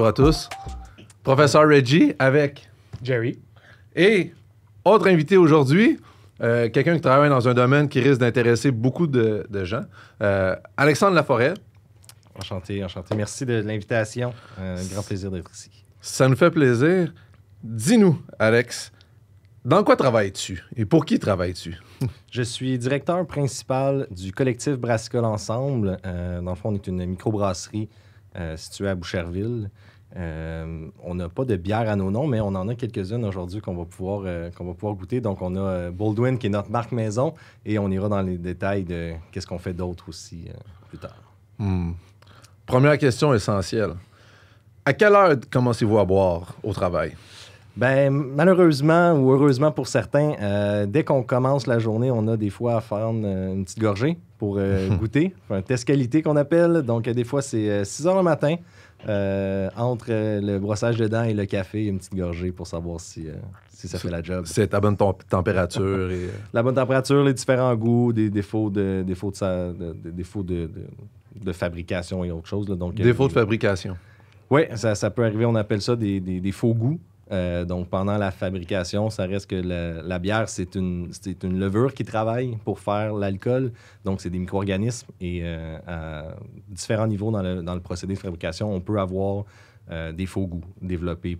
Bonjour à tous. Professeur Reggie avec Jerry. Et autre invité aujourd'hui, quelqu'un qui travaille dans un domaine qui risque d'intéresser beaucoup de gens, Alexandre Laforêt. Enchanté. Merci de l'invitation. Grand plaisir d'être ici. Ça nous fait plaisir. Dis-nous, Alex, dans quoi travailles-tu et pour qui travailles-tu? Je suis directeur principal du collectif Brassicole Ensemble. Dans le fond, on est une microbrasserie située à Boucherville. On n'a pas de bière à nos noms, mais on en a quelques-unes aujourd'hui qu'on va pouvoir goûter. Donc, on a Baldwin, qui est notre marque maison, et on ira dans les détails de qu'est-ce qu'on fait d'autre aussi plus tard. Première question essentielle. À quelle heure commencez-vous à boire au travail? Ben, malheureusement ou heureusement pour certains, dès qu'on commence la journée, on a des fois à faire une petite gorgée pour goûter. Un test qualité qu'on appelle. Donc, des fois, c'est 6 heures le matin. Entre le brossage de dents et le café, une petite gorgée pour savoir si ça fait la job. C'est à bonne température. Et... La bonne température, les différents goûts, des défauts de fabrication et autre chose. Donc, défauts de fabrication. Oui, ça peut arriver. On appelle ça des faux goûts. Donc, pendant la fabrication, ça reste que la bière, c'est une levure qui travaille pour faire l'alcool. Donc, c'est des micro-organismes. Et à différents niveaux dans le procédé de fabrication, on peut avoir des faux goûts développés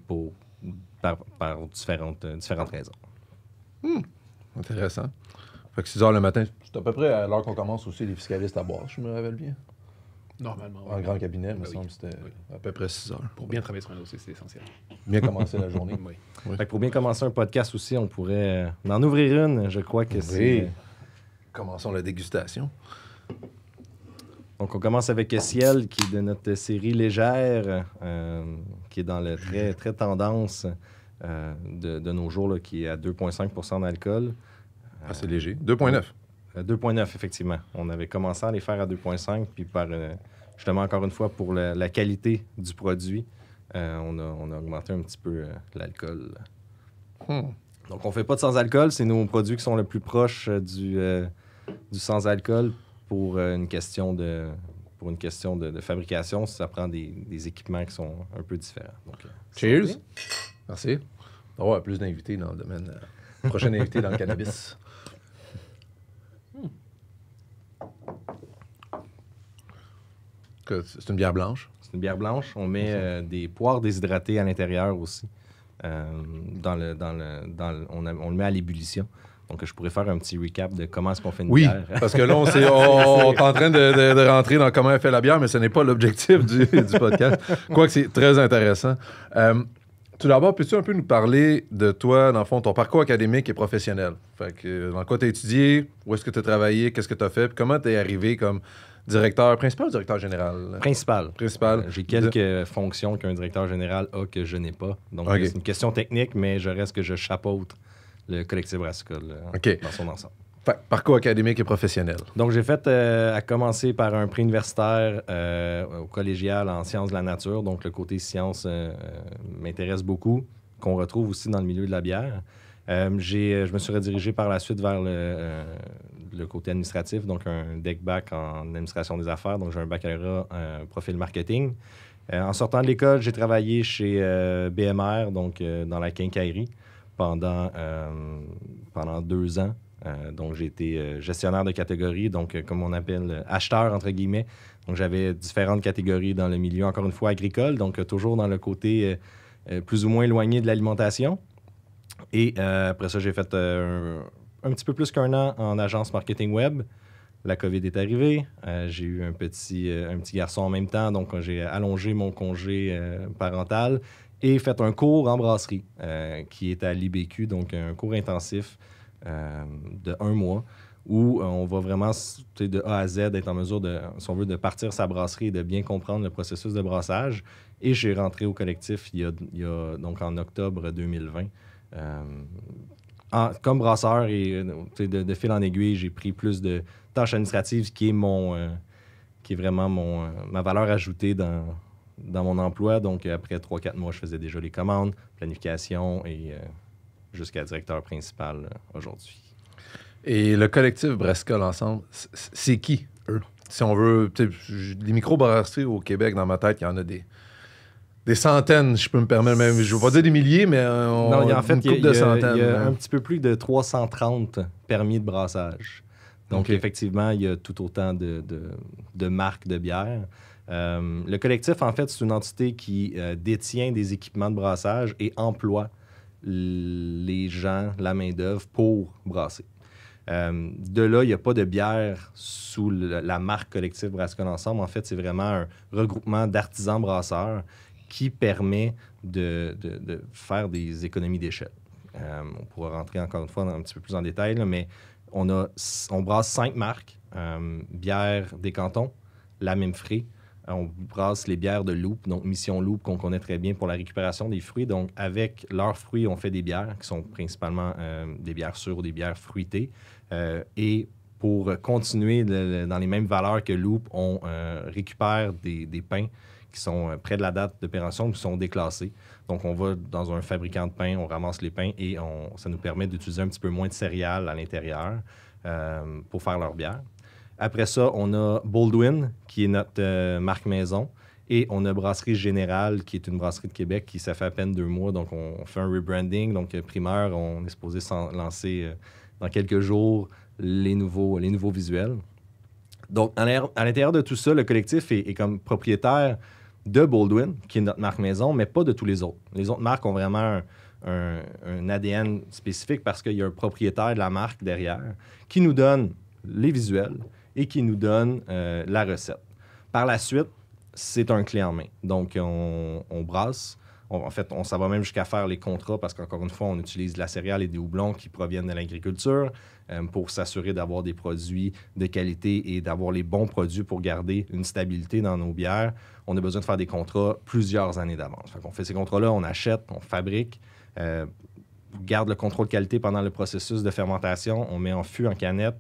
par différentes raisons. Intéressant. Fait que 6 heures le matin, c'est à peu près à l'heure qu'on commence aussi les fiscalistes à boire, je me rappelle bien. Normalement. En grand cabinet, il me oui. semble que c'était à peu près 6 heures. Pour bien travailler sur un dossier, c'est essentiel. Bien commencer la journée. Oui. Oui. Fait que pour bien commencer un podcast aussi, on pourrait en ouvrir une. Je crois que c'est... Commençons la dégustation. Donc, on commence avec Ciel, qui est de notre série légère, qui est dans le très tendance de nos jours, là, qui est à 2,5 % d'alcool. Assez léger. 2,9. 2,9, effectivement. On avait commencé à les faire à 2,5, puis justement, encore une fois, pour la qualité du produit, on a augmenté un petit peu l'alcool. Donc, on fait pas de sans-alcool. C'est nos produits qui sont le plus proches du sans-alcool pour une question de fabrication. Ça prend des équipements qui sont un peu différents. Donc, cheers. Merci. On va avoir plus d'invités dans le domaine. Prochain invité dans le cannabis. C'est une bière blanche. C'est une bière blanche. On met des poires déshydratées à l'intérieur aussi. On le met à l'ébullition. Donc, je pourrais faire un petit recap de comment est-ce qu'on fait une bière. Oui, parce que là, on est en train de rentrer dans comment elle fait la bière, mais ce n'est pas l'objectif du podcast. Quoique c'est très intéressant. Tout d'abord, peux-tu un peu nous parler de toi, dans le fond, ton parcours académique et professionnel? Fait que, dans quoi tu as étudié, où est-ce que tu as travaillé, qu'est-ce que tu as fait, puis comment tu es arrivé comme directeur principal ou directeur général? Principal. J'ai quelques fonctions qu'un directeur général a que je n'ai pas. Donc, c'est une question technique, mais je reste que je chapeaute le collectif Brassicole dans son ensemble. Fait, parcours académique et professionnel. Donc, j'ai fait, à commencer par un préuniversitaire au collégial en sciences de la nature. Donc, le côté sciences m'intéresse beaucoup, qu'on retrouve aussi dans le milieu de la bière. Je me suis redirigé par la suite vers le côté administratif, donc un DEC-Bac en administration des affaires. Donc, j'ai un baccalauréat profil marketing. En sortant de l'école, j'ai travaillé chez BMR, donc dans la quincaillerie, pendant 2 ans. Donc, j'ai été gestionnaire de catégorie, donc comme on appelle acheteur, entre guillemets. Donc, j'avais différentes catégories dans le milieu, encore une fois, agricole, donc toujours dans le côté plus ou moins éloigné de l'alimentation. Et après ça, j'ai fait un petit peu plus qu'1 an en agence marketing web. La COVID est arrivée. J'ai eu un petit garçon en même temps, donc j'ai allongé mon congé parental et fait un cours en brasserie qui est à l'IBQ, donc un cours intensif de 1 mois où on va vraiment, de A à Z, être en mesure, si on veut, de partir sa brasserie et de bien comprendre le processus de brassage. Et j'ai rentré au collectif donc en octobre 2020. Comme brasseur et de fil en aiguille, j'ai pris plus de tâches administratives qui est vraiment ma valeur ajoutée dans mon emploi. Donc, après 3-4 mois, je faisais déjà les commandes, planification et jusqu'à directeur principal aujourd'hui. Et le collectif Brassicole Ensemble, c'est qui, eux? Si on veut, les microbrasseries au Québec, dans ma tête, il y en a des des centaines, je peux me permettre même. Je ne veux pas dire des milliers, mais Non, en fait, une couple de centaines. Il y a un petit peu plus de 330 permis de brassage. Donc, effectivement, il y a tout autant de marques de bière. Le collectif, en fait, c'est une entité qui détient des équipements de brassage et emploie les gens, la main-d'œuvre pour brasser. De là, il n'y a pas de bière sous la marque collectif Brassicole Ensemble. En fait, c'est vraiment un regroupement d'artisans brasseurs qui permet de faire des économies d'échelle. On pourra rentrer encore une fois un petit peu plus en détail, là, mais on brasse 5 marques. Bière des Cantons, La Mimfré. On brasse les bières de Loop, donc Mission Loop, qu'on connaît très bien pour la récupération des fruits. Donc, avec leurs fruits, on fait des bières qui sont principalement des bières sûres ou des bières fruitées. Et pour continuer dans les mêmes valeurs que Loop, on récupère des pains qui sont près de la date de péremption, qui sont déclassés. Donc, on va dans un fabricant de pain, on ramasse les pains et ça nous permet d'utiliser un petit peu moins de céréales à l'intérieur pour faire leur bière. Après ça, on a Baldwin, qui est notre marque maison. Et on a Brasserie Générale, qui est une brasserie de Québec qui, ça fait à peine 2 mois. Donc, on fait un rebranding. Donc, primeur, on est supposé lancer dans quelques jours les nouveaux visuels. Donc, à l'intérieur de tout ça, le collectif est comme propriétaire de Baldwin, qui est notre marque maison, mais pas de tous les autres. Les autres marques ont vraiment un ADN spécifique parce qu'il y a un propriétaire de la marque derrière qui nous donne les visuels et qui nous donne la recette. Par la suite, c'est un clé en main. Donc, on brasse. Ça va même jusqu'à faire les contrats parce qu'encore une fois, on utilise de la céréale et des houblons qui proviennent de l'agriculture pour s'assurer d'avoir des produits de qualité et d'avoir les bons produits pour garder une stabilité dans nos bières. On a besoin de faire des contrats plusieurs années d'avance. On fait ces contrats-là, on achète, on fabrique, garde le contrôle qualité pendant le processus de fermentation, on met en fût, en canette,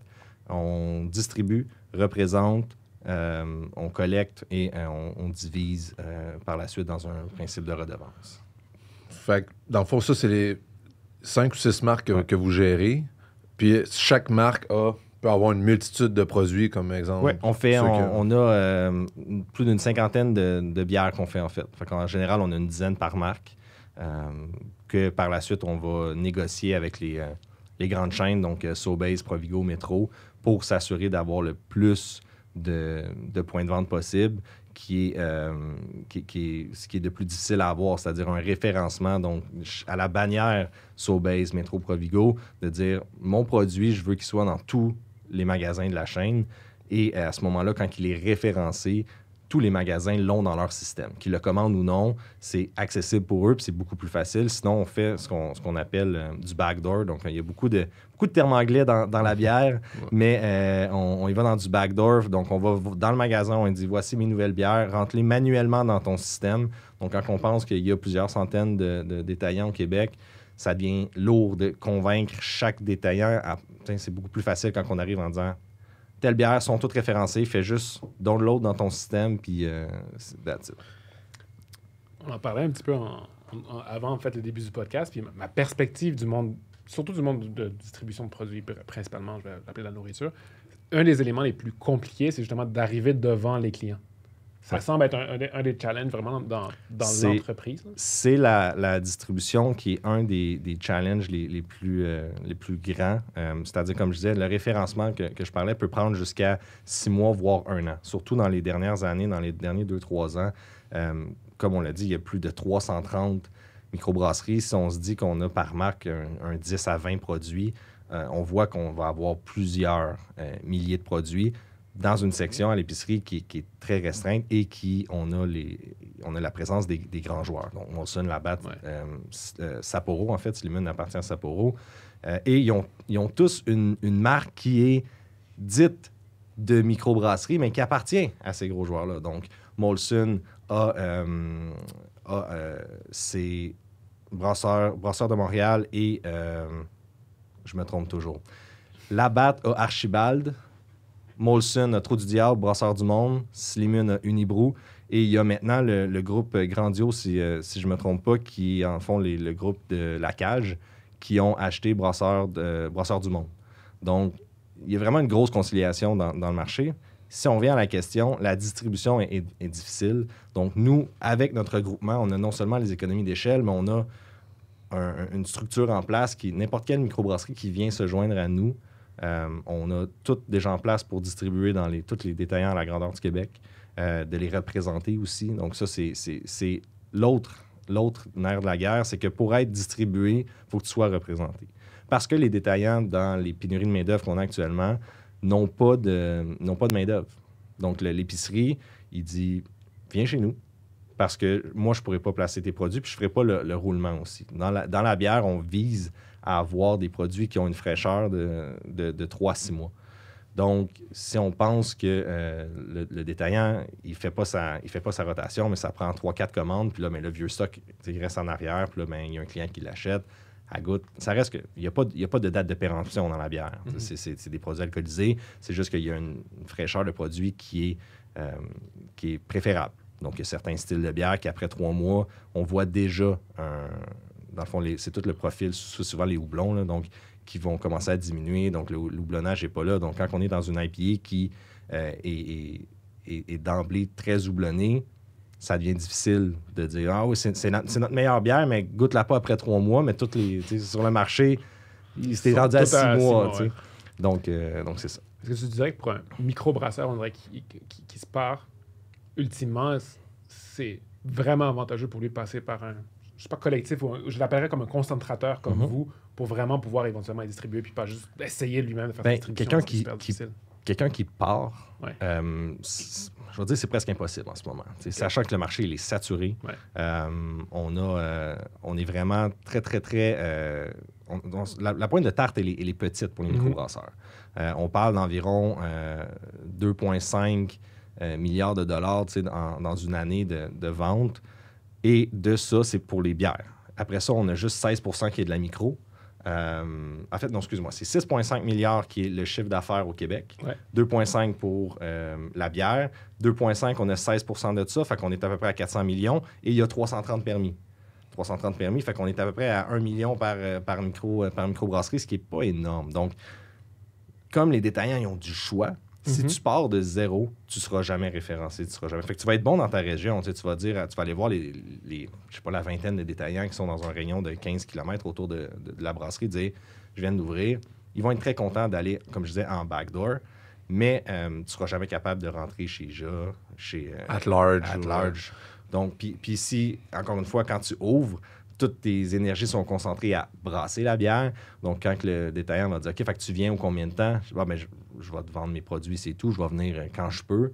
on distribue, représente, on collecte et on divise par la suite dans un principe de redevance. Fait que, dans le fond, ça, c'est les 5 ou 6 marques que vous gérez. Puis chaque marque peut avoir une multitude de produits, comme exemple. Oui, on a plus d'une cinquantaine de bières qu'on fait, en fait. Fait qu'en général, on a une dizaine par marque que par la suite, on va négocier avec les grandes chaînes, donc Sobeys, Provigo, Metro, pour s'assurer d'avoir le plus de points de vente possible, qui est ce qui est de plus difficile à avoir, c'est-à-dire un référencement, donc à la bannière Sobeys, Metro, Provigo, de dire « Mon produit, je veux qu'il soit dans tous les magasins de la chaîne. » Et à ce moment-là, quand il est référencé, tous les magasins l'ont dans leur système. Qu'ils le commandent ou non, c'est accessible pour eux, puis c'est beaucoup plus facile. Sinon, on fait ce qu'on appelle du backdoor. Donc, il y a beaucoup de termes anglais dans la bière, mais on y va dans du backdoor. Donc, on va dans le magasin, on dit « Voici mes nouvelles bières, rentre-les manuellement dans ton système. » Donc, quand on pense qu'il y a plusieurs centaines de détaillants au Québec, ça devient lourd de convaincre chaque détaillant. C'est beaucoup plus facile quand on arrive en disant « Telles bières sont toutes référencées, fais juste download dans ton système, puis that's it. » On en parlait un petit peu avant en fait, le début du podcast, puis ma perspective du monde, surtout du monde de distribution de produits, principalement, je vais l'appeler la nourriture, un des éléments les plus compliqués, c'est justement d'arriver devant les clients. Ça semble être un des challenges vraiment dans l'entreprise. C'est la distribution qui est un des challenges les plus grands. C'est-à-dire, comme je disais, le référencement que je parlais peut prendre jusqu'à 6 mois, voire 1 an. Surtout dans les dernières années, dans les derniers 2-3 ans. Comme on l'a dit, il y a plus de 330 microbrasseries. Si on se dit qu'on a par marque un 10 à 20 produits, on voit qu'on va avoir plusieurs milliers de produits dans une section à l'épicerie qui est très restreinte et on a la présence des grands joueurs. Donc, Molson, Labatt, Sapporo, en fait, Slimane appartient à Sapporo. Et ils ont tous une marque qui est dite de microbrasserie, mais qui appartient à ces gros joueurs-là. Donc, Molson a ses brasseurs de Montréal et, je me trompe toujours, Labatt a Archibald, Molson a Trou du Diable, Brasseur du Monde, Slimane a Unibrou, et il y a maintenant le groupe Grandio, si je ne me trompe pas, qui en font le groupe de La Cage, qui ont acheté Brasseur du Monde. Donc, il y a vraiment une grosse conciliation dans le marché. si on revient à la question, la distribution est difficile. Donc, nous, avec notre regroupement, on a non seulement les économies d'échelle, mais on a une structure en place qui, n'importe quelle microbrasserie qui vient se joindre à nous, on a toutes déjà en place pour distribuer dans tous les détaillants à la grandeur du Québec, de les représenter aussi. Donc, ça, c'est l'autre nerf de la guerre, c'est que pour être distribué, il faut que tu sois représenté. Parce que les détaillants, dans les pénuries de main-d'œuvre qu'on a actuellement, n'ont pas de main-d'œuvre. Donc, l'épicerie, il dit « Viens chez nous. » Parce que moi, je ne pourrais pas placer tes produits, puis je ne ferai pas le roulement aussi. Dans la bière, on vise à avoir des produits qui ont une fraîcheur de 3 à 6 mois. Donc, si on pense que le détaillant, il ne fait pas sa rotation, mais ça prend 3-4 commandes, puis là, le vieux stock, il reste en arrière, puis là, il y a un client qui l'achète, à goutte. Ça reste que il n'y a pas de date de péremption dans la bière. C'est des produits alcoolisés, c'est juste qu'il y a une fraîcheur de produit qui est préférable. Donc, il y a certains styles de bière qui, après 3 mois, on voit déjà dans le fond, c'est tout le profil, souvent les houblons, là, donc, qui vont commencer à diminuer. Donc, le houblonnage n'est pas là. Donc, quand on est dans une IPA qui est d'emblée très houblonnée, ça devient difficile de dire « Ah oui, c'est notre meilleure bière, mais goûte-la pas après 3 mois. » Mais toutes les sur le marché, c'était rendu à 6 mois. Ouais. Donc, c'est ça. Est-ce que tu dirais que pour un microbrasseur, on dirait qui se part, ultimement, c'est vraiment avantageux pour lui de passer par un, je sais pas, collectif, ou je l'appellerais comme un concentrateur comme vous, pour vraiment pouvoir éventuellement les distribuer, puis pas juste essayer lui-même de faire sa distribution. Quelqu'un qui part, je veux dire, c'est presque impossible en ce moment. Sachant que le marché il est saturé, on est vraiment très, très, très... la pointe de tarte, elle est petite pour les microbrasseurs. On parle d'environ 2,5 milliards de dollars dans une année de vente. Et de ça, c'est pour les bières. Après ça, on a juste 16 % qui est de la micro. En fait, non, excuse-moi, c'est 6,5 milliards qui est le chiffre d'affaires au Québec. 2,5 pour la bière. 2,5, on a 16 % de ça, fait qu'on est à peu près à 400 millions. Et il y a 330 permis. 330 permis, fait qu'on est à peu près à 1 million par microbrasserie, ce qui n'est pas énorme. Donc, comme les détaillants ils ont du choix, si tu pars de zéro, tu ne seras jamais référencé. Fait que tu vas être bon dans ta région. Tu vas aller voir je sais pas, la vingtaine de détaillants qui sont dans un rayon de 15 km autour de la brasserie, dire « Je viens d'ouvrir ». Ils vont être très contents d'aller, comme je disais, en backdoor, mais tu ne seras jamais capable de rentrer chez Ja, chez... At large. Donc, puis si, encore une fois, quand tu ouvres, toutes tes énergies sont concentrées à brasser la bière. Donc, quand le détaillant va dire « OK, fait que tu viens ou combien de temps? » Je vais te vendre mes produits, c'est tout. Je vais venir quand je peux.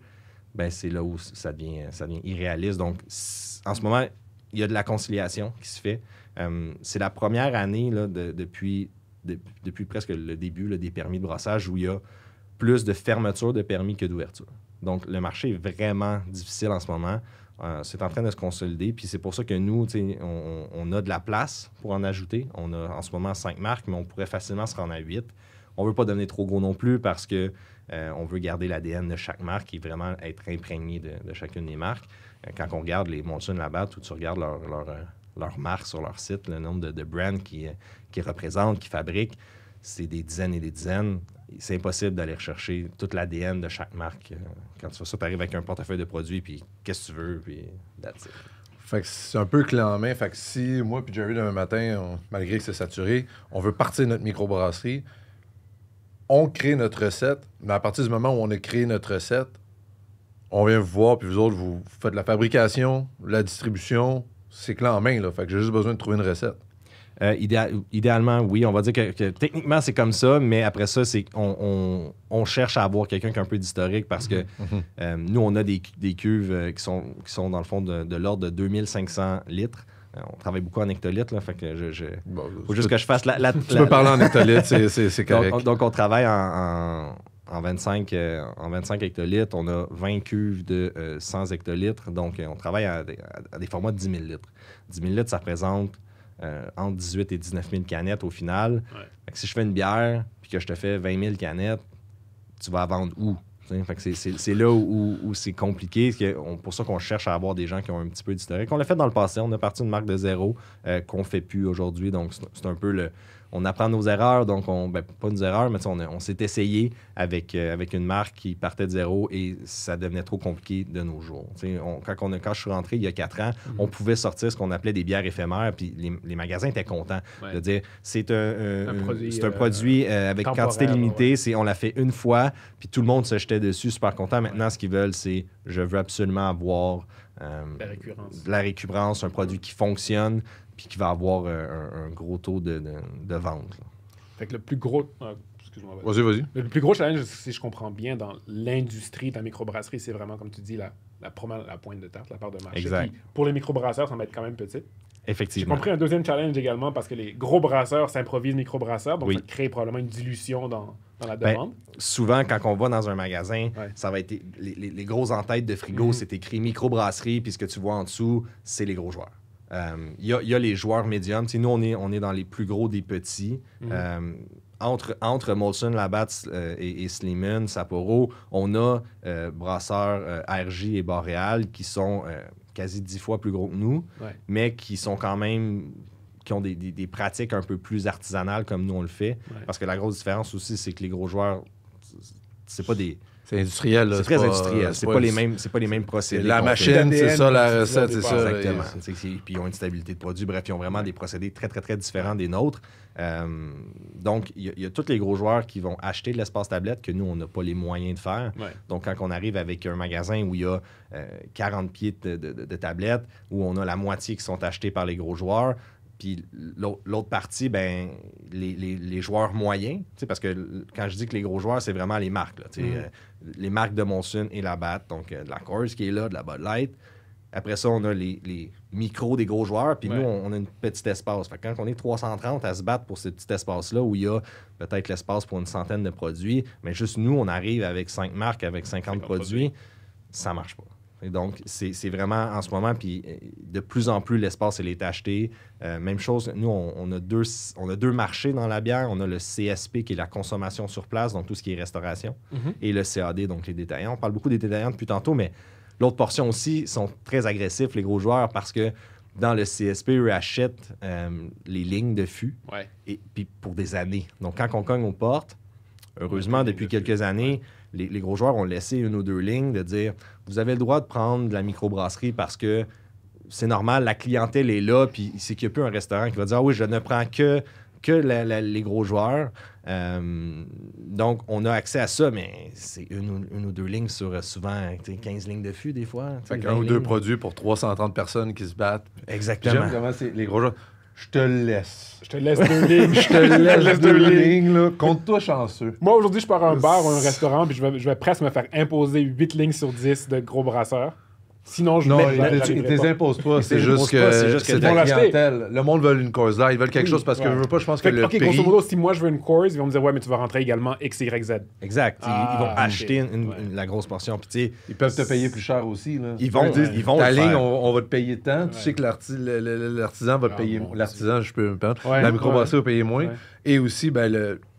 Ben c'est là où ça devient irréaliste. Donc, en ce moment, il y a de la conciliation qui se fait. C'est la première année là, depuis presque le début des permis de brassage où il y a plus de fermeture de permis que d'ouverture. Donc, le marché est vraiment difficile en ce moment. C'est en train de se consolider. Puis c'est pour ça que nous, on a de la place pour en ajouter. On a en ce moment 5 marques, mais on pourrait facilement se rendre à 8. On ne veut pas devenir trop gros non plus parce que on veut garder l'ADN de chaque marque et vraiment être imprégné de chacune des marques. Quand on regarde les Molson Labatt, où tu regardes leur marque sur leur site, le nombre de brands qui représentent, qui fabriquent, c'est des dizaines et des dizaines. C'est impossible d'aller rechercher toute l'ADN de chaque marque. Quand tu fais ça, tu arrives avec un portefeuille de produits, puis qu'est-ce que tu veux, puis that's it. Fait que c'est un peu clé en main. Fait que si moi et Jerry, demain matin, malgré que c'est saturé, on veut partir de notre microbrasserie, on crée notre recette, mais à partir du moment où on a créé notre recette, on vient vous voir, puis vous autres, vous faites la fabrication, la distribution, c'est clé en main, là. Fait que j'ai juste besoin de trouver une recette. Idéalement, oui. On va dire que techniquement, c'est comme ça, mais après ça, c'est on cherche à avoir quelqu'un qui a un peu d'historique parce que nous, on a des cuves qui sont dans le fond de l'ordre de 2500 litres. On travaille beaucoup en hectolitres, là, fait que faut juste que je fasse la... Tu peux parler en hectolitres, c'est correct. Donc, on travaille en 25 hectolitres. On a 20 cuves de 100 hectolitres. Donc, on travaille à des formats de 10 000 litres. 10 000 litres, ça représente entre 18 et 19 000 canettes au final. Fait que si je fais une bière puis que je te fais 20 000 canettes, tu vas la vendre où? Fait que c'est là où c'est compliqué. C'est pour ça qu'on cherche à avoir des gens qui ont un petit peu d'historique. On l'a fait dans le passé. On a parti d'une marque de zéro qu'on ne fait plus aujourd'hui. Donc, c'est un peu on apprend nos erreurs, donc pas nos erreurs, mais on s'est essayé avec une marque qui partait de zéro et ça devenait trop compliqué de nos jours. Quand je suis rentré il y a 4 ans, on pouvait sortir ce qu'on appelait des bières éphémères, puis les magasins étaient contents de dire c'est un produit avec quantité limitée, on l'a fait une fois, puis tout le monde se jetait dessus, super content. Maintenant, ce qu'ils veulent, c'est je veux absolument avoir de la récurrence, un produit qui fonctionne, puis qui va avoir un gros taux de vente. Là. Fait que le plus gros... excuse-moi. Vas-y. Le plus gros challenge, si je comprends bien, dans l'industrie de la microbrasserie, c'est vraiment, comme tu dis, la pointe de tarte, la part de marché. Exact. Puis, pour les microbrasseurs, ça va être quand même petit. Effectivement. J'ai compris un deuxième challenge également parce que les gros brasseurs s'improvisent microbrasseurs, donc ça crée probablement une dilution dans la demande. Souvent, quand on va dans un magasin, ça va être les grosses en-têtes de frigo, c'est écrit microbrasserie, puis ce que tu vois en dessous, c'est les gros joueurs. Il y a les joueurs médiums. Nous, on est dans les plus gros des petits. Entre Molson, Labatt et Sleeman, Sapporo, on a brasseurs RJ et Boréal qui sont quasi 10 fois plus gros que nous, mais qui sont quand même... qui ont des pratiques un peu plus artisanales comme nous on le fait. Parce que la grosse différence aussi, c'est que les gros joueurs, c'est pas des... C'est industriel. Là, c'est très industriel. C'est pas les mêmes procédés. La machine, c'est ça, la recette, c'est ça. Exactement. Puis ils ont une stabilité de produit. Bref, ils ont vraiment des procédés très, très, très différents des nôtres. Donc, il y a tous les gros joueurs qui vont acheter de l'espace tablette que nous, on n'a pas les moyens de faire. Donc, quand on arrive avec un magasin où il y a 40 pieds de tablettes, où on a la moitié qui sont achetés par les gros joueurs, puis l'autre partie, les joueurs moyens, parce que quand je dis que les gros joueurs, c'est vraiment les marques. Là, les marques de Molson et Labatt, donc de la Coors qui est là, de la Bud Light. Après ça, on a les micros des gros joueurs, puis nous, on a un petit espace. Fait que quand on est 330 à se battre pour ce petit espace-là, où il y a peut-être l'espace pour une centaine de produits, mais juste nous, on arrive avec 5 marques, avec 50 produits, ça marche pas. Et donc, c'est vraiment en ce moment, puis de plus en plus, l'espace, il est acheté. Même chose, nous, on a deux marchés dans la bière. On a le CSP, qui est la consommation sur place, donc tout ce qui est restauration, et le CAD, donc les détaillants. On parle beaucoup des détaillants depuis tantôt, mais l'autre portion aussi sont très agressifs, les gros joueurs, parce que dans le CSP, eux achètent les lignes de fût, et puis pour des années. Donc, quand on cogne aux portes, heureusement, depuis quelques années, les gros joueurs ont laissé 1 ou 2 lignes de dire « Vous avez le droit de prendre de la microbrasserie parce que c'est normal, la clientèle est là, puis c'est qu'il n'y a plus un restaurant qui va dire « Ah oui, je ne prends que les gros joueurs. » Donc, on a accès à ça, mais c'est 1 ou 2 lignes sur souvent 15 lignes de fût des fois. Fait qu'un ou 2 produits pour 330 personnes qui se battent. Exactement. J'aime comment c'est les gros joueurs. Je te laisse. Je te laisse 2 lignes. Je te laisse 2 lignes, là. Compte-toi chanceux. Moi, aujourd'hui, je pars à un bar ou un restaurant, puis je vais presque me faire imposer 8 lignes sur 10 de gros brasseurs. Sinon, je ne les imposes pas. C'est juste que c'est la clientèle. Le monde veut une Coors Light. Ils veulent quelque chose parce que je veux pas. Je pense que le prix... grosso modo, si moi je veux une Coors, ils vont me dire ouais, mais tu vas rentrer également X, Y, Z. Exact. Ils vont acheter la grosse portion. Puis, ils peuvent te payer plus cher aussi. Là. Ils vont ta ligne, on va te payer tant. Tu sais que l'artisan va te payer. L'artisan, je peux me permettre. La microbrasserie va payer moins. Et aussi,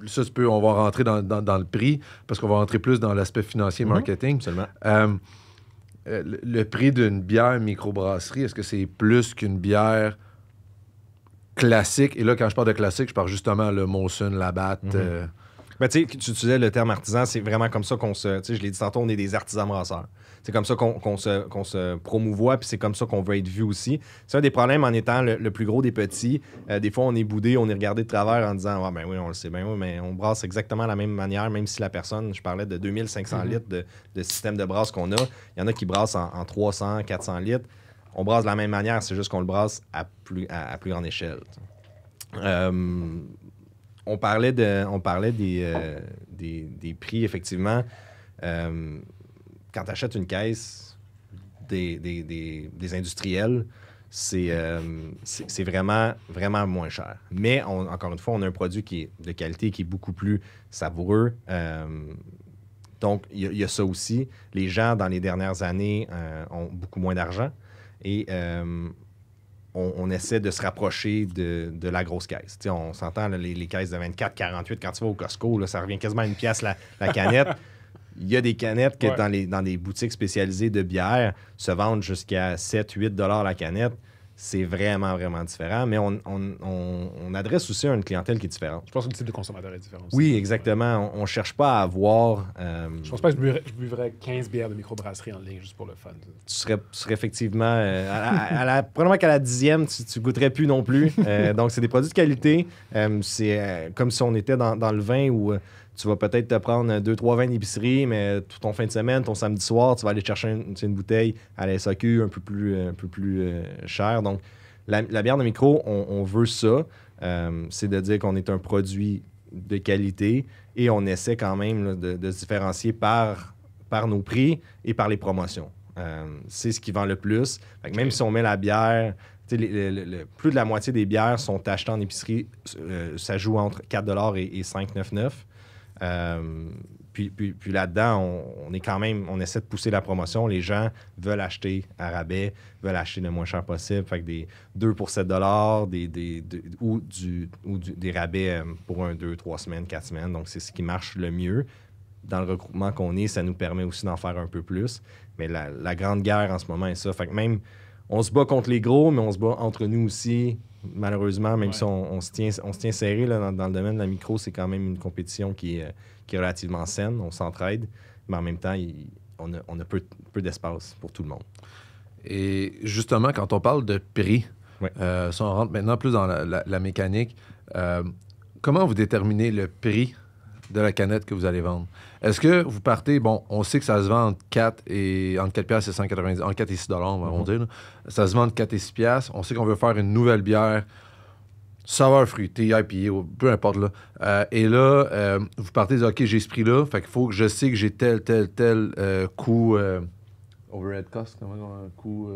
ça, on va rentrer dans le prix parce qu'on va rentrer plus dans l'aspect financier, marketing. Absolument. Le prix d'une bière microbrasserie, est-ce que c'est plus qu'une bière classique? Et là, quand je parle de classique, je parle justement le Molson, Labatt. Tu utilisais le terme artisan, c'est vraiment comme ça qu'on se... Je l'ai dit tantôt, on est des artisans brasseurs. C'est comme ça qu'on se promouvoit, puis c'est comme ça qu'on veut être vu aussi. C'est un des problèmes en étant le plus gros des petits. Des fois, on est boudé, on est regardé de travers en disant « Ah ben oui, on le sait bien, oui, mais on brasse exactement de la même manière, même si la personne, je parlais de 2500 litres de système de brasse qu'on a. Il y en a qui brassent en 300, 400 litres. On brasse de la même manière, c'est juste qu'on le brasse à plus grande échelle. On parlait des prix, effectivement. Quand tu achètes une caisse des industriels, c'est vraiment, vraiment moins cher. Mais, encore une fois, on a un produit qui est de qualité, qui est beaucoup plus savoureux. Donc, il y a ça aussi. Les gens, dans les dernières années, ont beaucoup moins d'argent. Et on essaie de se rapprocher de la grosse caisse. T'sais, on s'entend, là, les caisses de 24, 48, quand tu vas au Costco, là, ça revient quasiment à 1 pièce la canette. Il y a des canettes qui, dans des boutiques spécialisées de bière, se vendent jusqu'à 7-8 $ la canette. c'est vraiment, vraiment différent. Mais on adresse aussi à une clientèle qui est différente. Je pense que le type de consommateur est différent aussi. Oui, exactement. On ne cherche pas à avoir... Je pense pas que je buvrais 15 bières de microbrasserie en ligne juste pour le fun. Tu serais effectivement... probablement qu'à la 10e, tu goûterais plus non plus. Donc, c'est des produits de qualité. C'est comme si on était dans le vin où tu vas peut-être te prendre 2-3 vins d'épicerie, mais tout ton fin de semaine, ton samedi soir, tu vas aller chercher une bouteille à la SAQ un peu plus chère. Donc, la bière de micro, on veut ça. C'est de dire qu'on est un produit de qualité et on essaie quand même là, de se différencier par nos prix et par les promotions. C'est ce qui vend le plus. Fait que même si on met la bière... plus de la moitié des bières sont achetées en épicerie. Ça joue entre 4$ et 5,99$. Puis là-dedans, on est quand même, on essaie de pousser la promotion. Les gens veulent acheter à rabais, veulent acheter le moins cher possible. Fait que des 2 pour 7$, des rabais pour 2, 3 semaines, 4 semaines. Donc, c'est ce qui marche le mieux. Dans le regroupement qu'on est, ça nous permet aussi d'en faire un peu plus. Mais la grande guerre en ce moment est ça. Fait que même, on se bat contre les gros, mais on se bat entre nous aussi. Malheureusement, même si on se tient serré là, dans le domaine de la micro, c'est quand même une compétition qui est relativement saine. On s'entraide, mais en même temps, on a peu d'espace pour tout le monde. Et justement, quand on parle de prix, Ouais. si on rentre maintenant plus dans la mécanique, comment vous déterminez le prix de la canette que vous allez vendre? Est-ce que vous partez... Bon, on sait que ça se vend entre 4 et 190, entre 4 et 6$, on va dire. Là. Ça se vend entre 4 et 6 piastres. On sait qu'on veut faire une nouvelle bière, saveur fruitée, IPA, peu importe. Là. Et là, vous partez de OK, j'ai ce prix-là, fait qu'il faut que je sais que j'ai tel coût... overhead cost, comment on coût...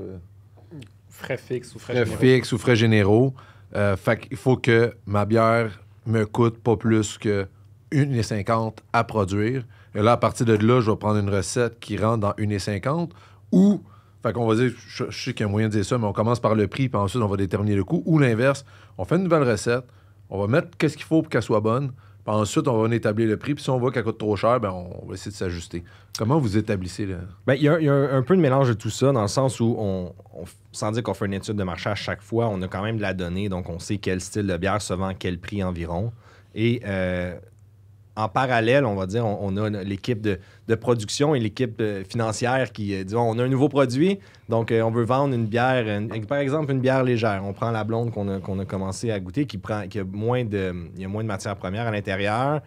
Frais fixes ou frais frais généraux. fixes ou frais généraux. Fait qu'il faut que ma bière me coûte pas plus que 1,50$ à produire. Et là, à partir de là, je vais prendre une recette qui rentre dans 1,50$ ou, fait qu'on va dire, je sais qu'il y a un moyen de dire ça, mais on commence par le prix, puis ensuite, on va déterminer le coût. Ou l'inverse, on fait une nouvelle recette, on va mettre qu'est-ce qu'il faut pour qu'elle soit bonne, puis ensuite, on va établir le prix, puis si on voit qu'elle coûte trop cher, ben on va essayer de s'ajuster. Comment vous établissez là? Ben, il y a un peu de mélange de tout ça, dans le sens où, sans dire qu'on fait une étude de marché à chaque fois, on a quand même de la donnée, donc on sait quel style de bière se vend à quel prix environ. Et en parallèle, on va dire, on a l'équipe de production et l'équipe financière qui dit on a un nouveau produit, donc on veut vendre une bière, par exemple une bière légère. On prend la blonde qu'on a commencé à goûter, qui a moins de matières premières à l'intérieur.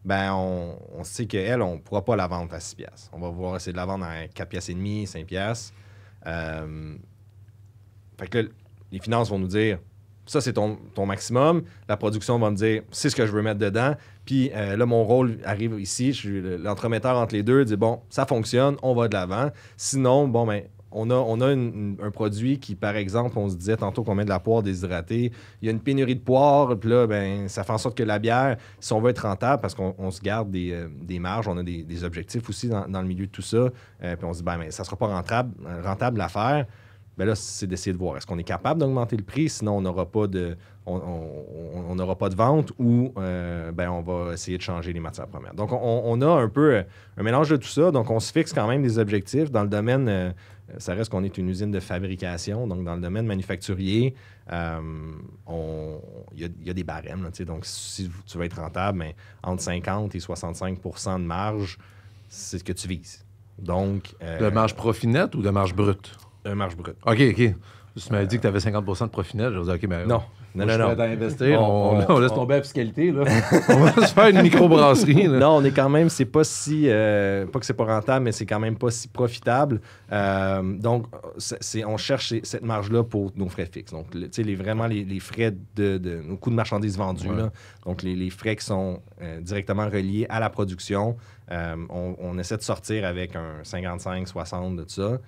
Ben on sait qu'elle, on ne pourra pas la vendre à 6$. On va pouvoir essayer de la vendre à 4,5$, 5$. Fait que là, les finances vont nous dire ça, c'est ton maximum. La production va me dire c'est ce que je veux mettre dedans. Puis là, mon rôle arrive ici. Je suis l'entremetteur entre les deux. Dit bon, ça fonctionne, on va de l'avant. Sinon, bon, ben, on a un produit qui, par exemple, on se disait tantôt qu'on met de la poire déshydratée. Il y a une pénurie de poire. Puis là, ben, ça fait en sorte que la bière, si on veut être rentable, parce qu'on se garde des marges, on a des objectifs aussi dans le milieu de tout ça. Puis on se dit ben, ça ne sera pas rentable à faire. Ben là, c'est d'essayer de voir. Est-ce qu'on est capable d'augmenter le prix? Sinon, on n'aura pas de vente ou ben, on va essayer de changer les matières premières. Donc, on a un peu un mélange de tout ça. Donc, on se fixe quand même des objectifs. Dans le domaine, ça reste qu'on est une usine de fabrication. Donc, dans le domaine manufacturier, il y a des barèmes. Là, donc, si tu veux être rentable, ben, entre 50 et 65% de marge, c'est ce que tu vises. Donc, De marge profit net ou de marge brute? Marge brute. OK. Tu m'avais dit que tu avais 50% de profit net. Je me disais, OK, mais Non. je suis prêt à investir. On On laisse tomber la fiscalité. Là. On va se faire une microbrasserie. Là. Non, on est quand même, c'est pas si... pas que c'est pas rentable, mais c'est quand même pas si profitable. Donc, on cherche cette marge-là pour nos frais fixes. Donc, vraiment les frais de nos coûts de marchandises vendues. Là. Donc, les frais qui sont directement reliés à la production. On essaie de sortir avec un 55, 60 de ça.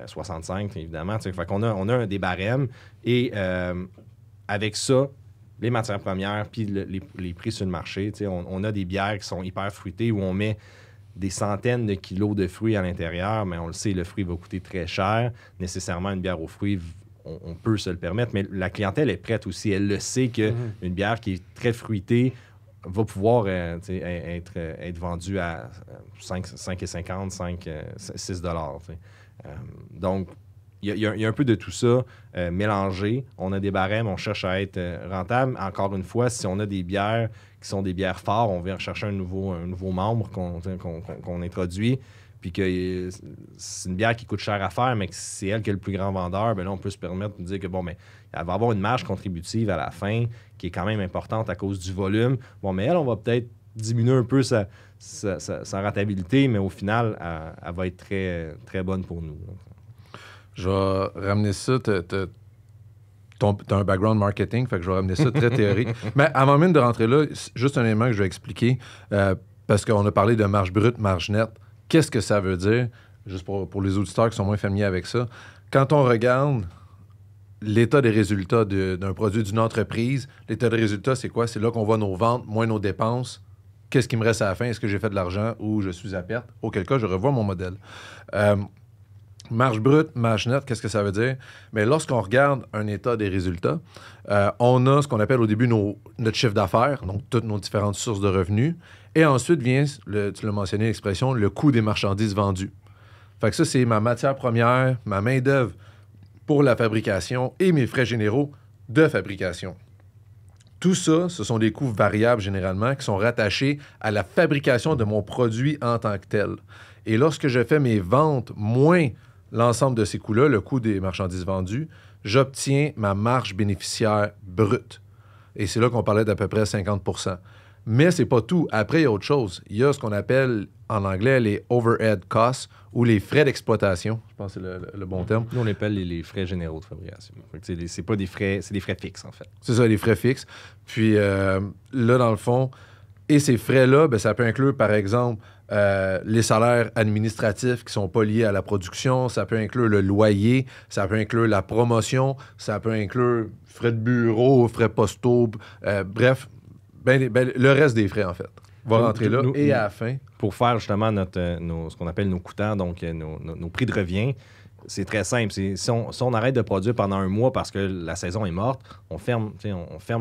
65, évidemment. Fait qu'on a des barèmes. Et avec ça, les matières premières puis les prix sur le marché, on a des bières qui sont hyper fruitées où on met des centaines de kilos de fruits à l'intérieur, mais on le sait, le fruit va coûter très cher. Nécessairement, une bière aux fruits, on peut se le permettre, mais la clientèle est prête aussi. Elle le sait qu'une bière qui est très fruitée va pouvoir être vendue à 5,50, 6$. Donc, il y a un peu de tout ça mélangé. On a des barèmes, on cherche à être rentable. Encore une fois, si on a des bières qui sont des bières fortes, on vient rechercher un nouveau membre qu'on introduit, puis que c'est une bière qui coûte cher à faire, mais que c'est elle qui est le plus grand vendeur, bien là, on peut se permettre de dire que, bon, mais elle va avoir une marge contributive à la fin qui est quand même importante à cause du volume. Bon, mais elle, on va peut-être diminuer un peu sa rentabilité, mais au final, elle va être très, très bonne pour nous. Je vais ramener ça. T'as un background marketing, fait que je vais ramener ça très théorique. Mais avant même de rentrer là, juste un élément que je vais expliquer, parce qu'on a parlé de marge brute, marge nette. Qu'est-ce que ça veut dire? Juste pour les auditeurs qui sont moins familiers avec ça. Quand on regarde l'état des résultats d'un produit d'une entreprise, l'état des résultats, c'est quoi? C'est là qu'on voit nos ventes, moins nos dépenses. Qu'est-ce qui me reste à la fin? Est-ce que j'ai fait de l'argent ou je suis à perte? Auquel cas, je revois mon modèle. Marge brute, marge nette, qu'est-ce que ça veut dire? Mais lorsqu'on regarde un état des résultats, on a ce qu'on appelle au début notre chiffre d'affaires, donc toutes nos différentes sources de revenus. Et ensuite vient, tu l'as mentionné l'expression, le coût des marchandises vendues. Fait que ça, c'est ma matière première, ma main-d'œuvre pour la fabrication et mes frais généraux de fabrication. Tout ça, ce sont des coûts variables généralement qui sont rattachés à la fabrication de mon produit en tant que tel. Et lorsque je fais mes ventes moins l'ensemble de ces coûts-là, le coût des marchandises vendues, j'obtiens ma marge bénéficiaire brute. Et c'est là qu'on parlait d'à peu près 50 %. Mais c'est pas tout. Après, il y a autre chose. Il y a ce qu'on appelle en anglais les overhead costs ou les frais d'exploitation. Je pense que c'est le bon terme. Nous, on appelle les frais généraux de fabrication. C'est pas des frais, c'est des frais fixes, en fait. C'est ça, les frais fixes. Puis là, dans le fond, et ces frais-là, ben, ça peut inclure, par exemple, les salaires administratifs qui ne sont pas liés à la production, ça peut inclure le loyer, ça peut inclure la promotion, ça peut inclure frais de bureau, frais postaux, bref, le reste des frais, en fait. Va rentrer là. Et à la fin... Pour faire justement ce qu'on appelle nos coûtants, donc nos prix de revient, c'est très simple. Si on arrête de produire pendant un mois parce que la saison est morte, on ferme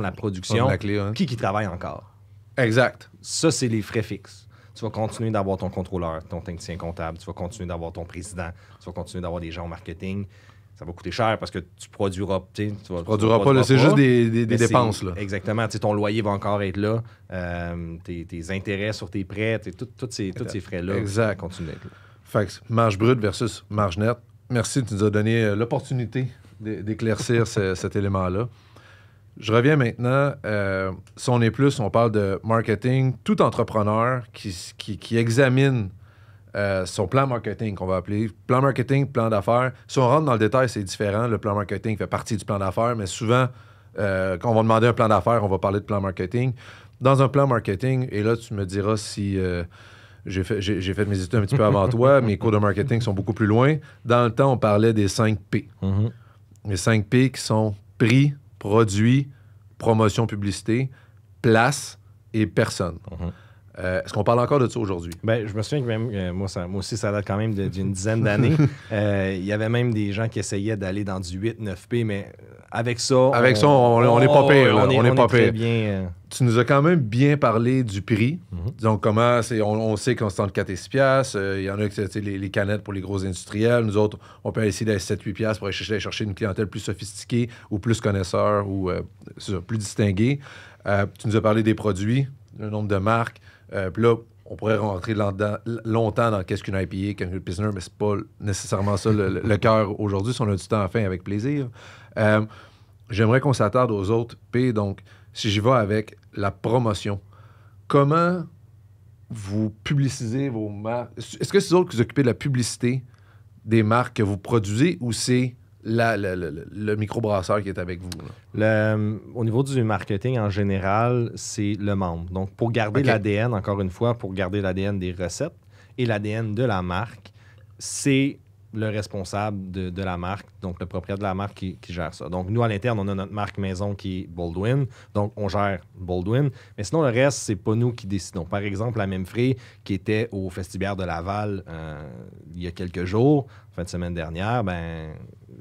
la production. La clé, hein? Qui travaille encore? Exact. Ça, c'est les frais fixes. Tu vas continuer d'avoir ton contrôleur, ton technicien comptable, tu vas continuer d'avoir ton président, tu vas continuer d'avoir des gens au marketing. Ça va coûter cher parce que tu produiras... Tu produiras pas, c'est juste des dépenses. Là. Exactement. Ton loyer va encore être là. Tes intérêts sur tes prêts, tous ces frais-là continuent d'être là. Fait que marge brute versus marge nette. Merci, tu nous as donné l'opportunité d'éclaircir cet élément-là. Je reviens maintenant. Si on est plus, on parle de marketing. Tout entrepreneur qui examine son plan marketing, qu'on va appeler plan marketing, plan d'affaires. Si on rentre dans le détail, c'est différent. Le plan marketing fait partie du plan d'affaires, mais souvent, quand on va demander un plan d'affaires, on va parler de plan marketing. Dans un plan marketing, et là, tu me diras si j'ai fait mes études un petit peu avant toi, mes cours de marketing sont beaucoup plus loin. Dans le temps, on parlait des 5 P. Mm-hmm. Les 5 P qui sont prix, produit, promotion, publicité, place et personne. Mm-hmm. Est-ce qu'on parle encore de ça aujourd'hui? Bien, je me souviens que même, moi aussi, ça date quand même d'une dizaine d'années. Il y avait même des gens qui essayaient d'aller dans du 8-9P, mais avec ça... on n'est pas pire. On n'est pas pire. Bien, Tu nous as quand même bien parlé du prix. Mm-hmm. Donc, comment... On sait qu'on se tente 4 et 6 piastres. Il y en a qui les canettes pour les gros industriels. Nous autres, on peut essayer d'aller 7-8 piastres pour aller chercher une clientèle plus sophistiquée ou plus connaisseur ou plus distinguée. Tu nous as parlé des produits, le nombre de marques. Puis là, on pourrait rentrer longtemps dans qu'est-ce qu'une IPA, qu'une Pilsner, mais c'est pas nécessairement ça le cœur aujourd'hui. Si on a du temps à fin, avec plaisir. J'aimerais qu'on s'attarde aux autres P. Donc, si j'y vais avec la promotion, comment vous publicisez vos marques? Est-ce que c'est vous autres qui vous occupez de la publicité des marques que vous produisez ou c'est le microbrasseur qui est avec vous? Au niveau du marketing en général, c'est le membre. Donc, pour garder l'ADN, encore une fois, pour garder l'ADN des recettes et l'ADN de la marque, c'est le responsable de la marque, donc le propriétaire de la marque qui gère ça. Donc, nous, à l'interne, on a notre marque maison qui est Baldwin. Donc, on gère Baldwin. Mais sinon, le reste, c'est pas nous qui décidons. Par exemple, la Memfrey, qui était au Festibiaire de Laval il y a quelques jours, fin de semaine dernière,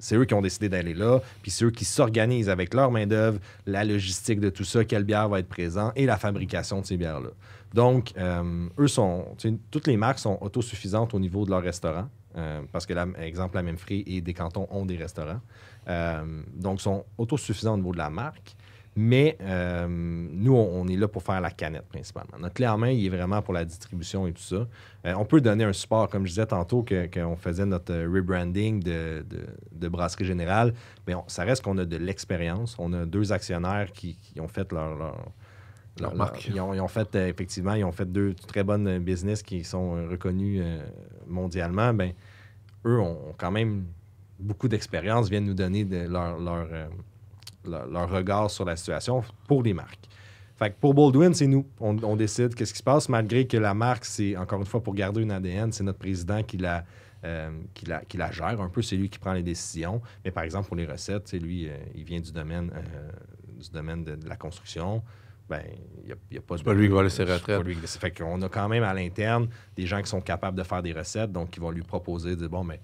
c'est eux qui ont décidé d'aller là. Puis c'est eux qui s'organisent avec leur main-d'œuvre, la logistique de tout ça, quelle bière va être présente et la fabrication de ces bières-là. Donc, toutes les marques sont autosuffisantes au niveau de leur restaurant. parce que, exemple, la Memphrey et des cantons ont des restaurants. Donc, ils sont autosuffisants au niveau de la marque. Mais nous, on est là pour faire la canette principalement. Notre clé en main, il est vraiment pour la distribution et tout ça. On peut donner un support, comme je disais tantôt, qu'on faisait notre rebranding de Brasserie Générale. Mais ça reste qu'on a de l'expérience. On a 2 actionnaires qui ont fait leur marque. Ils ont fait, effectivement, ils ont fait 2 très bonnes business qui sont reconnus mondialement. Ben, eux ont quand même beaucoup d'expérience, viennent nous donner leur regard sur la situation pour les marques. Fait que pour Baldwin, c'est nous. On décide qu'est-ce qui se passe, malgré que la marque, c'est, encore une fois, pour garder une ADN, c'est notre président qui la gère un peu. C'est lui qui prend les décisions. Mais par exemple, pour les recettes, lui, il vient du domaine de la construction. Ben, il y a pas C'est pas lui qui va laisser retraite. Fait qu'on a quand même à l'interne des gens qui sont capables de faire des recettes, donc qui vont lui proposer de bon, mais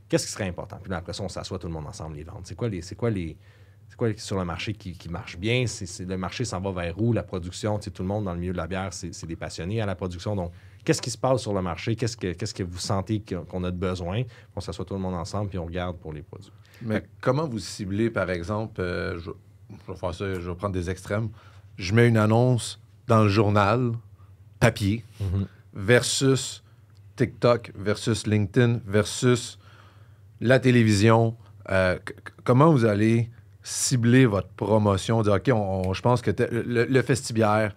qu'est-ce qui serait important? Puis là, après ça, on s'assoit tout le monde ensemble les ventes. C'est quoi sur le marché qui marche bien? Le marché s'en va vers où? La production, tout le monde dans le milieu de la bière, c'est des passionnés à la production. Donc, qu'est-ce qui se passe sur le marché? Qu'est-ce que vous sentez qu'on a de besoin? On s'assoit tout le monde ensemble puis on regarde pour les produits. Mais comment vous ciblez, par exemple, je vais faire ça, je vais prendre des extrêmes. Je mets une annonce dans le journal, papier, versus TikTok, versus LinkedIn, versus la télévision. Comment vous allez cibler votre promotion? Dire, OK, je pense que le festibiaire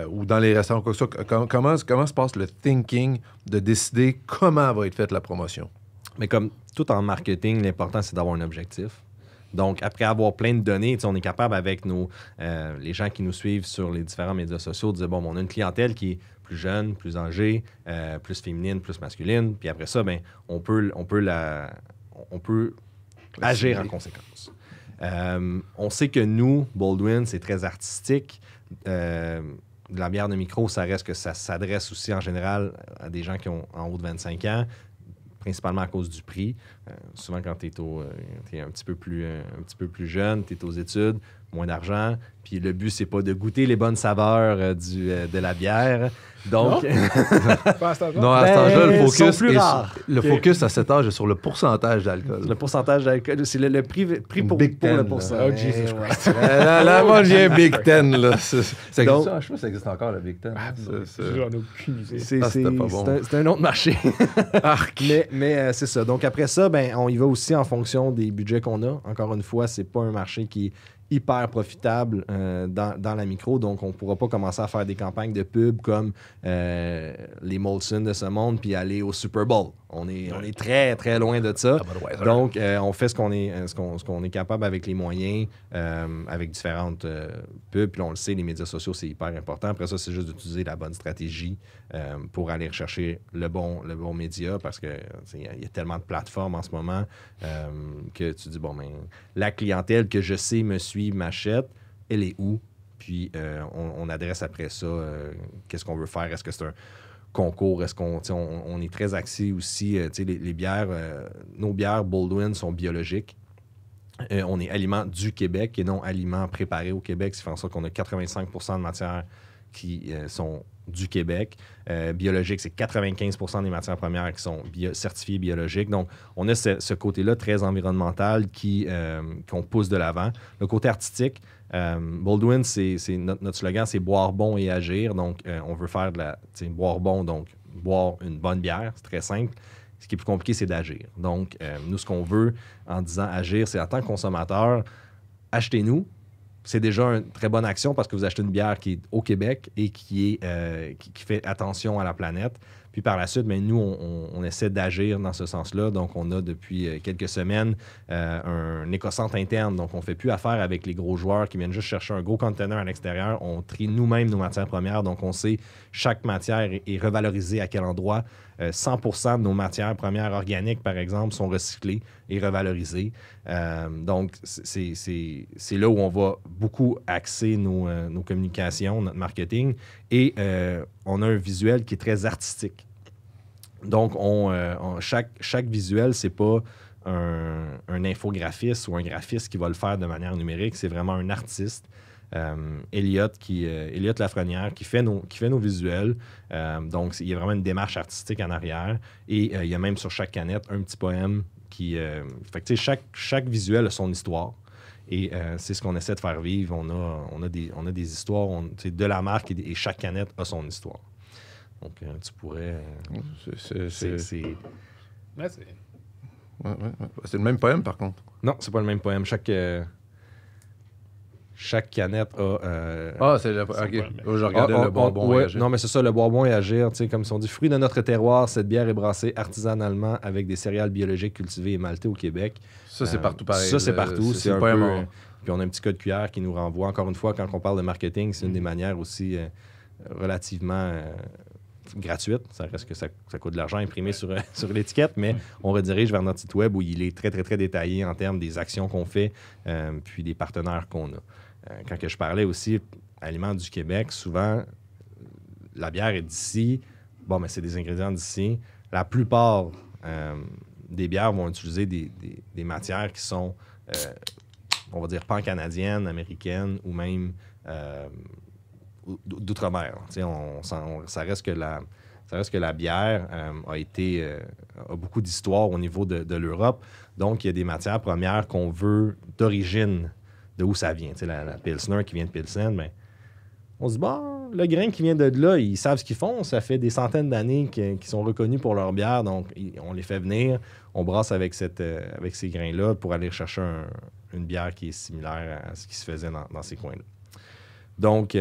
ou dans les restaurants, quoi que ce soit, comment se passe le thinking de décider comment va être faite la promotion? Mais comme tout en marketing, l'important, c'est d'avoir un objectif. Donc, après avoir plein de données, on est capable avec les gens qui nous suivent sur les différents médias sociaux de dire, bon, on a une clientèle qui est plus jeune, plus âgée, plus féminine, plus masculine. Puis après ça, ben, on peut agir en conséquence. On sait que nous, Baldwin, c'est très artistique. De la bière de micro, ça reste que ça s'adresse aussi en général à des gens qui ont en haut de 25 ans, principalement à cause du prix. Souvent, quand tu es un petit peu plus jeune, tu es aux études, moins d'argent. Puis le but, c'est pas de goûter les bonnes saveurs de la bière. Donc, Pas à cet âge-là? Non, à cet âge-là, sont plus rares. Focus à cet âge est sur le pourcentage d'alcool. le pourcentage d'alcool, c'est le prix pour Big Ten, le là. pourcentage. Oh, Jesus Christ. Là, moi, j'ai un Big Ten. Là. Ça existe, Donc- je sais pas si ça existe encore, le Big Ten. J'en ai aucune idée. c'était pas bon. C'est un autre marché. mais c'est ça. Donc après ça, ben, on y va aussi en fonction des budgets qu'on a. Encore une fois, c'est pas un marché qui est hyper profitable dans la micro, donc on ne pourra pas commencer à faire des campagnes de pub comme les Molson de ce monde puis aller au Super Bowl. On est très, très loin de ça. Donc, on fait ce qu'on est capable avec les moyens, avec différentes pubs. Puis on le sait, les médias sociaux, c'est hyper important. Après ça, c'est juste d'utiliser la bonne stratégie pour aller rechercher le bon média parce que il y a tellement de plateformes en ce moment que tu dis, bon, ben, la clientèle que je sais me suit, m'achète, elle est où? Puis on adresse après ça qu'est-ce qu'on veut faire. Est-ce que c'est un concours? Est-ce on est très axé aussi, les bières, nos bières Baldwin sont biologiques. On est aliments du Québec et non aliments préparés au Québec. Ça fait en sorte qu'on a 85% de matières qui sont du Québec. Biologique, c'est 95% des matières premières qui sont certifiées biologiques. Donc, on a ce côté-là très environnemental qu'on pousse de l'avant. Le côté artistique, Baldwin, c'est notre slogan, c'est boire bon et agir. Donc, on veut faire boire bon, donc boire une bonne bière, c'est très simple. Ce qui est plus compliqué, c'est d'agir. Donc, nous, ce qu'on veut en disant agir, c'est en tant que consommateur, achetez-nous. C'est déjà une très bonne action parce que vous achetez une bière qui est au Québec et qui fait attention à la planète. Puis par la suite, bien, nous, on essaie d'agir dans ce sens-là. Donc, on a depuis quelques semaines un éco-centre interne. Donc, on ne fait plus affaire avec les gros joueurs qui viennent juste chercher un gros conteneur à l'extérieur. On trie nous-mêmes nos matières premières. Donc, on sait chaque matière est revalorisée à quel endroit. 100% de nos matières premières organiques, par exemple, sont recyclées et revalorisées. Donc, c'est là où on va beaucoup axer nos communications, notre marketing. Et on a un visuel qui est très artistique. Donc, chaque visuel, c'est pas un infographiste ou un graphiste qui va le faire de manière numérique. C'est vraiment un artiste Elliot Lafrenière, qui fait nos visuels. Donc, il y a vraiment une démarche artistique en arrière. Et il y a même sur chaque canette un petit poème qui... fait que, tu sais, chaque visuel a son histoire. Et c'est ce qu'on essaie de faire vivre. On a des histoires de la marque et chaque canette a son histoire. Donc, tu pourrais... C'est Ouais, c'est... C'est le même poème, par contre. Non, c'est pas le même poème. Chaque canette a... C'est le... OK. poème. Je regardais le Bourbon et Agir. Non, mais c'est ça, le Bourbon et Agir. Comme si on dit, fruit de notre terroir, cette bière est brassée artisanalement avec des céréales biologiques cultivées et maltées au Québec. Ça, c'est partout pareil. Ça, c'est partout. C'est le un poème peu... Puis on a un petit code QR qui nous renvoie. Encore une fois, quand on parle de marketing, c'est une des manières aussi relativement gratuite. Ça reste que ça coûte de l'argent imprimé sur l'étiquette, mais on redirige vers notre site web où il est très, très, très détaillé en termes des actions qu'on fait, puis des partenaires qu'on a. Quand que je parlais aussi Aliments du Québec, souvent, la bière est d'ici. Bon, mais c'est des ingrédients d'ici. La plupart des bières vont utiliser des matières qui sont, on va dire, pan-canadiennes, américaines ou même d'outre-mer. Ça reste que la bière a beaucoup d'histoire au niveau de l'Europe. Donc, il y a des matières premières qu'on veut d'origine, de où ça vient. La Pilsner qui vient de Pilsen, mais on se dit, bon, le grain qui vient de là, ils savent ce qu'ils font. Ça fait des centaines d'années qu'ils sont reconnus pour leur bière. Donc, on les fait venir. On brasse avec ces grains-là pour aller chercher une bière qui est similaire à ce qui se faisait dans ces coins-là. Donc,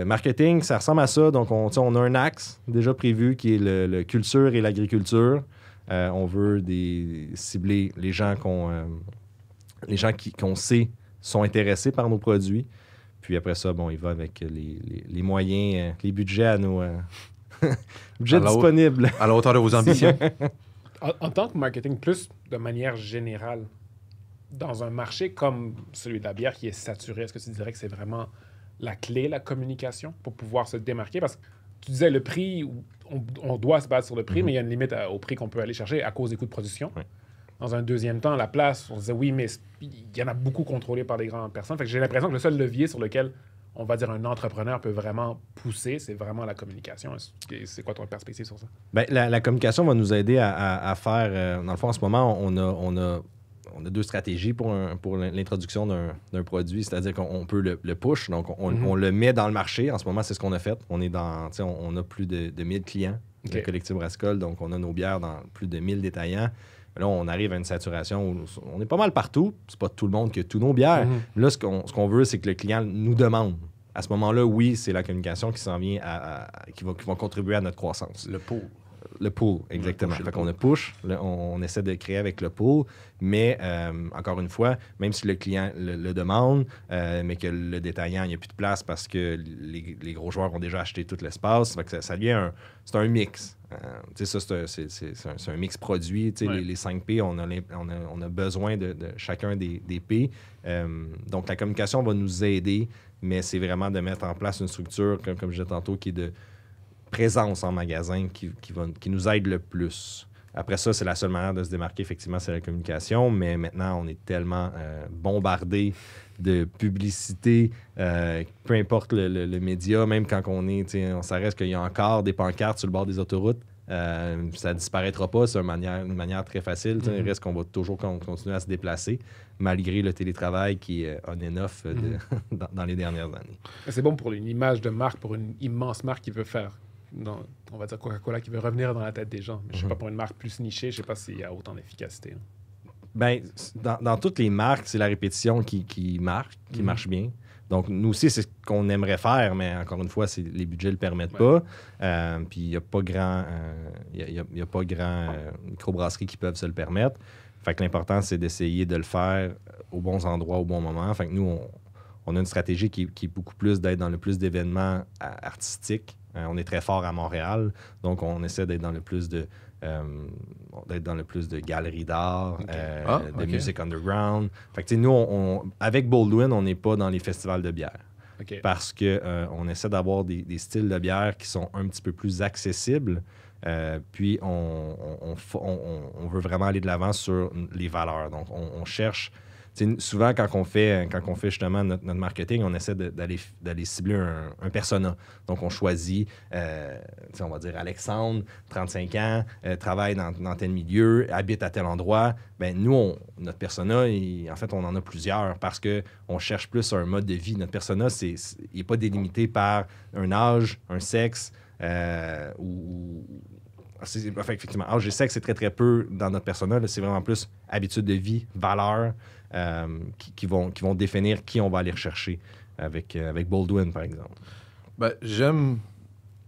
marketing, ça ressemble à ça. Donc, on a un axe déjà prévu qui est le culture et l'agriculture. On veut cibler les gens qu'on sait sont intéressés par nos produits. Puis après ça, bon, il va avec les moyens, les budgets à nos budgets disponibles. À la hauteur de vos ambitions. En tant que marketing, plus de manière générale, dans un marché comme celui de la bière qui est saturé, est-ce que tu dirais que c'est vraiment la clé, la communication, pour pouvoir se démarquer? Parce que tu disais le prix, on doit se battre sur le prix, mais il y a une limite au prix qu'on peut aller chercher à cause des coûts de production. Oui. Dans un deuxième temps, la place, on disait oui, mais il y en a beaucoup contrôlés par des grandes personnes. Fait que j'ai l'impression que le seul levier sur lequel, on va dire, un entrepreneur peut vraiment pousser, c'est vraiment la communication. C'est quoi ton perspective sur ça? Bien, la communication va nous aider à faire... dans le fond, en ce moment, on a deux stratégies pour l'introduction d'un produit, c'est-à-dire qu'on peut le push, donc on le met dans le marché. En ce moment, c'est ce qu'on a fait. On a plus de 1000 clients de Collectif Brassicole, donc on a nos bières dans plus de 1000 détaillants. Là, on arrive à une saturation où on est pas mal partout. C'est pas tout le monde qui a tous nos bières. Là, ce qu'on veut, c'est que le client nous demande. À ce moment-là, oui, c'est la communication qui s'en vient qui va contribuer à notre croissance. Le pool, exactement. Fait qu'on push, on essaie de créer avec le pool, mais encore une fois, même si le client le demande, mais que le détaillant, il n'y a plus de place parce que les gros joueurs ont déjà acheté tout l'espace, fait que ça devient c'est un mix. Ça, c'est un mix produit. Ouais. Les 5 P, on a besoin de chacun des P. Donc, la communication va nous aider, mais c'est vraiment de mettre en place une structure, comme je disais tantôt, qui est de présence en magasin qui nous aide le plus. Après ça, c'est la seule manière de se démarquer, effectivement, c'est la communication, mais maintenant, on est tellement bombardé de publicité, peu importe le média, même quand ça reste qu'il y a encore des pancartes sur le bord des autoroutes, ça ne disparaîtra pas, c'est une manière très facile. Il reste qu'on va toujours continuer à se déplacer, malgré le télétravail qui est on and off dans les dernières années. C'est bon pour une image de marque, pour une immense marque qui veut faire, on va dire Coca-Cola, qui veut revenir dans la tête des gens. Mais je sais pas, pour une marque plus nichée, je sais pas s'il y a autant d'efficacité. Ben, dans toutes les marques, c'est la répétition qui marche bien. Donc, nous aussi, c'est ce qu'on aimerait faire, mais encore une fois, les budgets ne le permettent pas. Puis, il n'y a pas grand microbrasseries qui peuvent se le permettre. Fait que l'important, c'est d'essayer de le faire aux bons endroits, au bon moment. Fait que nous, on a une stratégie qui est beaucoup plus d'être dans le plus d'événements artistiques. On est très fort à Montréal, donc on essaie d'être dans le plus de galeries d'art, de musique underground. Fait que nous, avec Baldwin, on n'est pas dans les festivals de bière. Parce qu'on essaie d'avoir des styles de bière qui sont un petit peu plus accessibles. Puis on veut vraiment aller de l'avant sur les valeurs. Donc, on cherche souvent, quand on fait justement notre marketing, on essaie d'aller cibler un persona. Donc, on choisit, on va dire Alexandre, 35 ans, travaille dans tel milieu, habite à tel endroit. Ben nous, notre persona, en fait, on en a plusieurs parce qu'on cherche plus un mode de vie. Notre persona, il n'est pas délimité par un âge, un sexe effectivement, âge et sexe, c'est très, très peu dans notre persona. Là, c'est vraiment plus habitude de vie, valeurs qui vont définir qui on va aller rechercher avec Baldwin, par exemple. Ben, j'aime,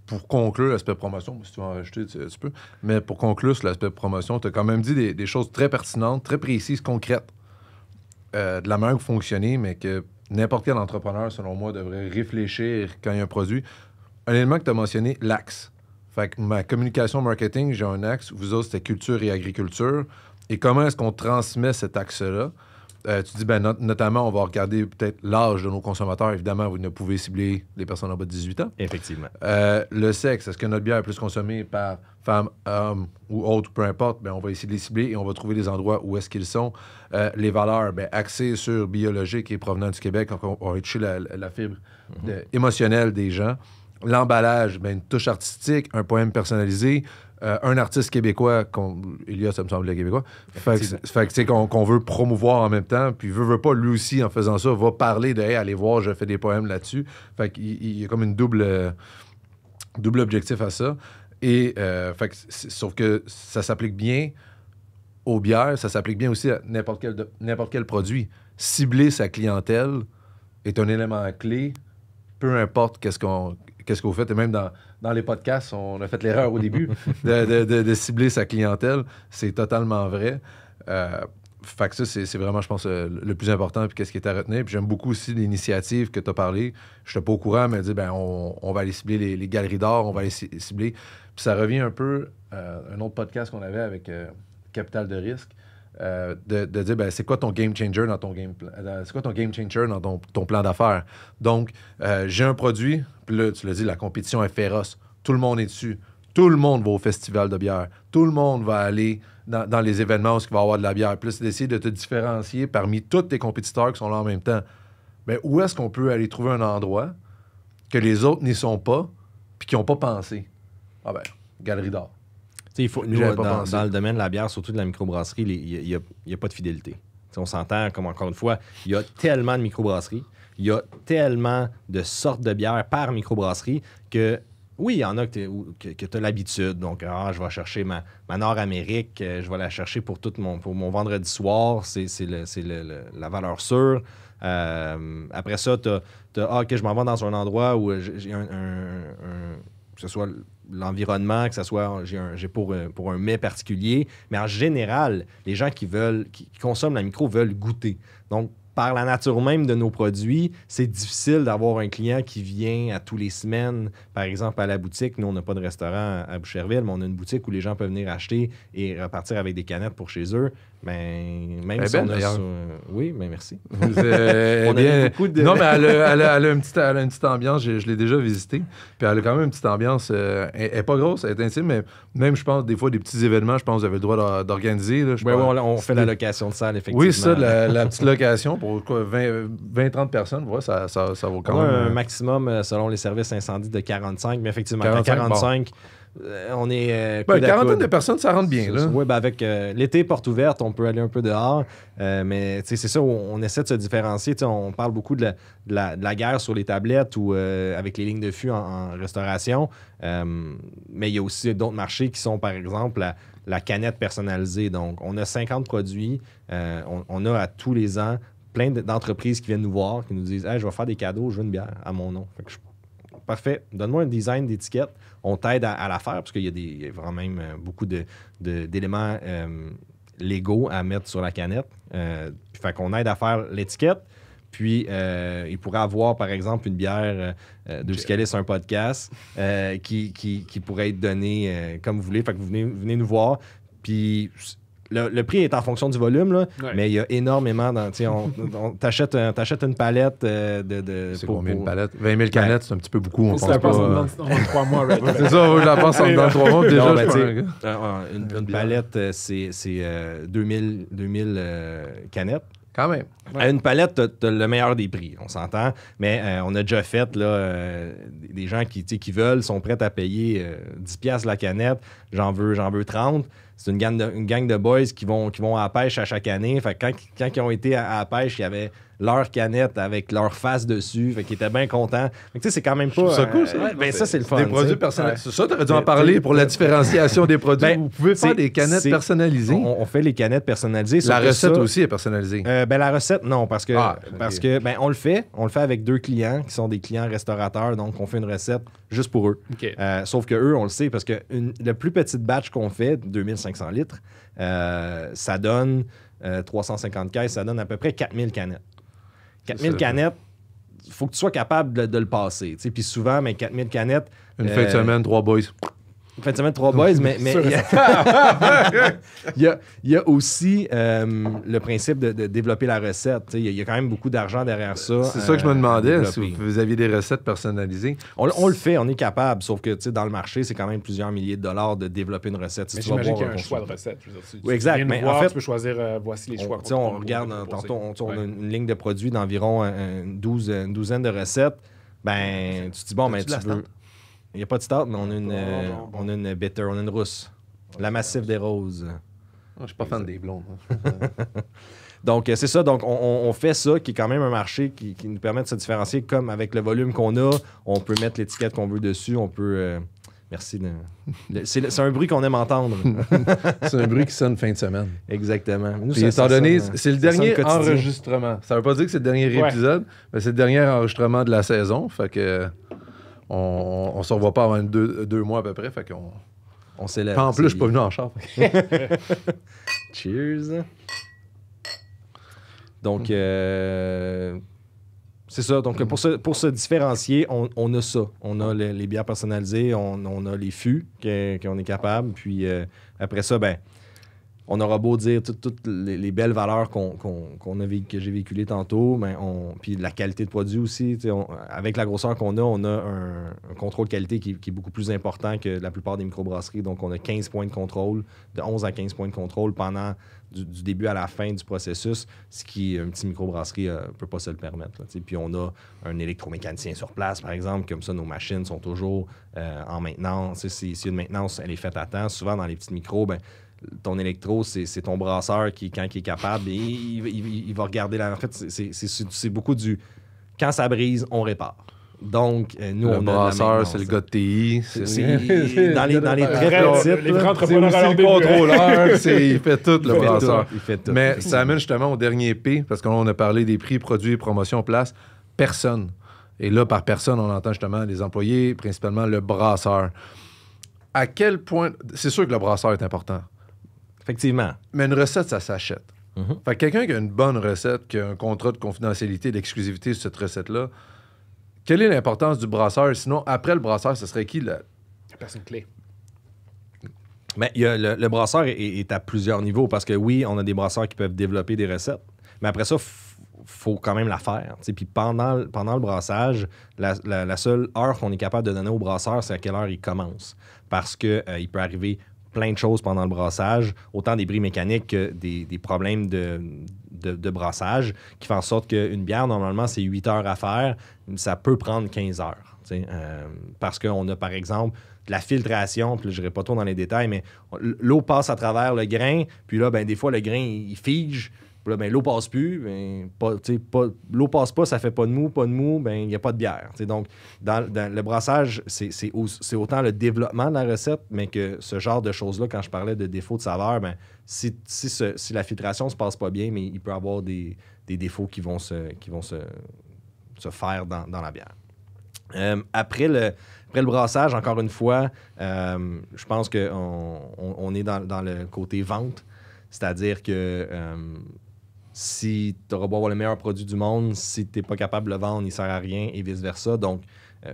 pour conclure l'aspect promotion, si tu veux en rajouter, tu peux, mais pour conclure sur l'aspect promotion, tu as quand même dit des choses très pertinentes, très précises, concrètes, de la manière de fonctionner, mais que n'importe quel entrepreneur, selon moi, devrait réfléchir quand il y a un produit. Un élément que tu as mentionné, l'axe. Fait que ma communication marketing, j'ai un axe. Vous autres, c'était culture et agriculture. Et comment est-ce qu'on transmet cet axe-là? Tu dis, notamment, on va regarder peut-être l'âge de nos consommateurs. Évidemment, vous ne pouvez cibler les personnes en bas de 18 ans. Effectivement. Le sexe, est-ce que notre bière est plus consommée par femmes, hommes ou autres, peu importe? On va essayer de les cibler et on va trouver les endroits où est-ce qu'ils sont. Les valeurs, axées sur biologique et provenant du Québec, on va toucher la fibre émotionnelle des gens. L'emballage, une touche artistique, un poème personnalisé, un artiste québécois, Elias, ça me semble québécois, qu'on veut promouvoir en même temps, puis veut pas, lui aussi, en faisant ça, va parler de « Hey, allez voir, je fais des poèmes là-dessus ». Fait qu'il y a comme une double objectif à ça. Et, sauf que ça s'applique bien aux bières, ça s'applique bien aussi à n'importe quel produit. Cibler sa clientèle est un élément clé, peu importe qu'est-ce que vous faites. Et même dans les podcasts, on a fait l'erreur au début de cibler sa clientèle. C'est totalement vrai. Fait que ça, c'est vraiment, je pense, le plus important. Puis qu'est-ce qui est à retenir. Puis j'aime beaucoup aussi l'initiative que tu as parlé. Je n'étais pas au courant, mais dit, on va aller cibler les galeries d'art, on va aller cibler. Puis ça revient un peu à un autre podcast qu'on avait avec Capital de risque. De dire, c'est quoi ton game changer dans ton ton plan d'affaires. Donc, j'ai un produit, puis là, tu l'as dit, la compétition est féroce. Tout le monde est dessus. Tout le monde va au festival de bière. Tout le monde va aller dans les événements où il va y avoir de la bière. Puis là, c'est d'essayer de te différencier parmi tous tes compétiteurs qui sont là en même temps. Mais où est-ce qu'on peut aller trouver un endroit que les autres n'y sont pas puis qui n'ont pas pensé? Galerie d'art. Nous, dans le domaine de la bière, surtout de la microbrasserie, il n'y a pas de fidélité. T'sais, on s'entend, comme encore une fois, il y a tellement de microbrasseries, il y a tellement de sortes de bières par microbrasserie que, oui, il y en a que tu as l'habitude. Donc, je vais chercher ma Nord-Amérique, je vais la chercher pour mon vendredi soir, c'est la valeur sûre. Après ça, OK, je m'en vais dans un endroit où j'ai que ce soit l'environnement, que ce soit j'ai pour un mets particulier. Mais en général, les gens qui consomment la micro veulent goûter. Donc, par la nature même de nos produits, c'est difficile d'avoir un client qui vient à tous les semaines, par exemple, à la boutique. Nous, on n'a pas de restaurant à Boucherville, mais on a une boutique où les gens peuvent venir acheter et repartir avec des canettes pour chez eux. Même si on a... Oui, mais merci. On a beaucoup de... Non, mais elle a une petite ambiance. Je l'ai déjà visitée. Puis elle a quand même une petite ambiance. Elle n'est pas grosse, elle est intime, mais même, je pense, des fois, des petits événements, je pense que vous avez le droit d'organiser. Oui, on fait la location de salle, effectivement. Oui, ça, la petite location pour 20-30 personnes. Ouais, ça vaut quand même... Un maximum, selon les services incendies, de 45. Mais effectivement, 45 on est... quarantaine de personnes, ça rentre bien. Là. Oui, avec l'été, porte ouverte, on peut aller un peu dehors. Mais c'est ça, on essaie de se différencier. On parle beaucoup de la guerre sur les tablettes ou avec les lignes de fût en restauration. Mais il y a aussi d'autres marchés qui sont, par exemple, la canette personnalisée. Donc, on a 50 produits. On a à tous les ans plein d'entreprises qui viennent nous voir, qui nous disent « Hey, je vais faire des cadeaux, je veux une bière à mon nom. » Parfait. Donne-moi un design d'étiquette. On t'aide à la faire parce qu'il y a vraiment même beaucoup d'éléments légaux à mettre sur la canette. Fait qu'on aide à faire l'étiquette. Puis, il pourrait avoir, par exemple, une bière de Juscalis, un podcast qui pourrait être donnée comme vous voulez. Fait que vous venez nous voir. Puis... Le prix est en fonction du volume, là, mais il y a énormément... T'achètes une palette de... C'est combien une palette? 20 000 canettes, c'est un petit peu beaucoup. On pense pas... dans 3 mois, right? C'est ça, je la pense dans 3 mois. Déjà, une palette, c'est 2000 canettes. Quand même. À une palette, tu as le meilleur des prix, on s'entend. Mais on a déjà fait là, des gens qui veulent, sont prêts à payer 10$ la canette. J'en veux 30. C'est une gang de boys qui vont à la pêche à chaque année. Fait que quand ils ont été à la pêche, il y avait leur canette avec leur face dessus. Fait qu'ils étaient bien contents. Fait que, c'est quand même pas... C'est cool, ça. Ça, c'est le fun. Des produits personnalisés. C'est ça, tu aurais dû en parler pour la différenciation des produits. Vous pouvez faire des canettes personnalisées. On fait les canettes personnalisées. La recette aussi est personnalisée. La recette, non, parce que on le fait avec 2 clients qui sont des clients restaurateurs, donc on fait une recette juste pour eux. OK. Sauf que eux, on le sait, parce que le plus petite batch qu'on fait, 2500 litres, ça donne 350 caisses, ça donne à peu près 4000 canettes. 4000 canettes, il faut que tu sois capable de le passer. Puis souvent, 4000 canettes... Une fin de semaine, 3 boys. Une fin de semaine, 3 boys, mais il y a aussi le principe de développer la recette. Il y a quand même beaucoup d'argent derrière ça. C'est ça que je me demandais, si vous aviez des recettes personnalisées. On le fait, on est capable, sauf que dans le marché, c'est quand même plusieurs milliers de dollars de développer une recette. Mais j'imagine qu'il y a un choix de recette. Oui, exact. Mais en fait, tu peux choisir, voici les choix. On regarde, tantôt, on a une ligne de produits d'environ une douzaine de recettes. Ben, tu te dis, bon, mais tu veux... Il n'y a pas de start, mais on a une bitter, on a une rousse. La Massif des Roses. Je suis pas fan des blondes. Donc, c'est ça. Donc, on fait ça, qui est quand même un marché qui nous permet de se différencier. Comme avec le volume qu'on a, on peut mettre l'étiquette qu'on veut dessus. On peut... Merci. C'est un bruit qu'on aime entendre. C'est un bruit qui sonne fin de semaine. Exactement. Nous, puis, étant donné, c'est le dernier enregistrement. Ça veut pas dire que c'est le dernier épisode, mais c'est le dernier enregistrement de la saison. Fait que... On se revoit pas avant 2 mois à peu près, fait qu'on... On célèbre. En plus, je suis pas venu en char. Cheers. Donc, c'est ça. Donc, pour se différencier, on a ça. On a les bières personnalisées, on a les fûts qu'on est capable. Puis après ça, ben, on aura beau dire toutes les belles valeurs que j'ai véhiculées tantôt, mais puis la qualité de produit aussi. Avec la grosseur qu'on a, on a un contrôle qualité qui est beaucoup plus important que la plupart des microbrasseries. Donc, on a 15 points de contrôle, de 11 à 15 points de contrôle pendant du début à la fin du processus, ce qui, un petit microbrasserie ne peut pas se le permettre. Puis, on a un électromécanicien sur place, par exemple. Comme ça, nos machines sont toujours en maintenance. Si une maintenance, elle est faite à temps, souvent dans les petits micros, ben, ton électro, c'est ton brasseur qui, quand il est capable, il va regarder En fait, c'est beaucoup du... Quand ça brise, on répare. Donc, nous, le on brasseur, c'est le gars de TI. Dans les très petites... Les vrais c'est aussi le contrôleur. Il fait tout, le brasseur. Il fait tout. Mais ça amène justement au dernier P, parce qu'on a parlé des prix, produits, promotions, place. Personne. Et là, par personne, on entend justement les employés, principalement le brasseur. À quel point... C'est sûr que le brasseur est important. Effectivement. Mais une recette, ça s'achète. Fait que quelqu'un qui a une bonne recette, qui a un contrat de confidentialité, d'exclusivité sur cette recette-là, quelle est l'importance du brasseur? Sinon, après le brasseur, ce serait qui la personne clé? Mais le brasseur est à plusieurs niveaux parce que oui, on a des brasseurs qui peuvent développer des recettes. Mais après ça, faut quand même la faire. Puis pendant le brassage, la seule heure qu'on est capable de donner au brasseur, c'est à quelle heure il commence. Parce que il peut arriver plein de choses pendant le brassage, autant des bris mécaniques que des problèmes de brassage, qui font en sorte qu'une bière, normalement, c'est 8 heures à faire. Ça peut prendre 15 heures. Parce qu'on a, par exemple, de la filtration, puis je n'irai pas trop dans les détails, mais l'eau passe à travers le grain, puis là, ben, des fois, le grain, il fige. Puis là, ben, l'eau passe plus, ben, l'eau passe pas, ça fait pas de mou, ben, il n'y a pas de bière. T'sais. Donc, dans le brassage, c'est autant le développement de la recette, mais que ce genre de choses-là, quand je parlais de défauts de saveur, ben, si la filtration se passe pas bien, mais il peut y avoir des défauts qui vont se faire dans la bière. Après le brassage, encore une fois, je pense qu'on est dans le côté vente, c'est-à-dire que si tu auras beau avoir le meilleur produit du monde, si tu n'es pas capable de le vendre, il ne sert à rien et vice-versa. Donc,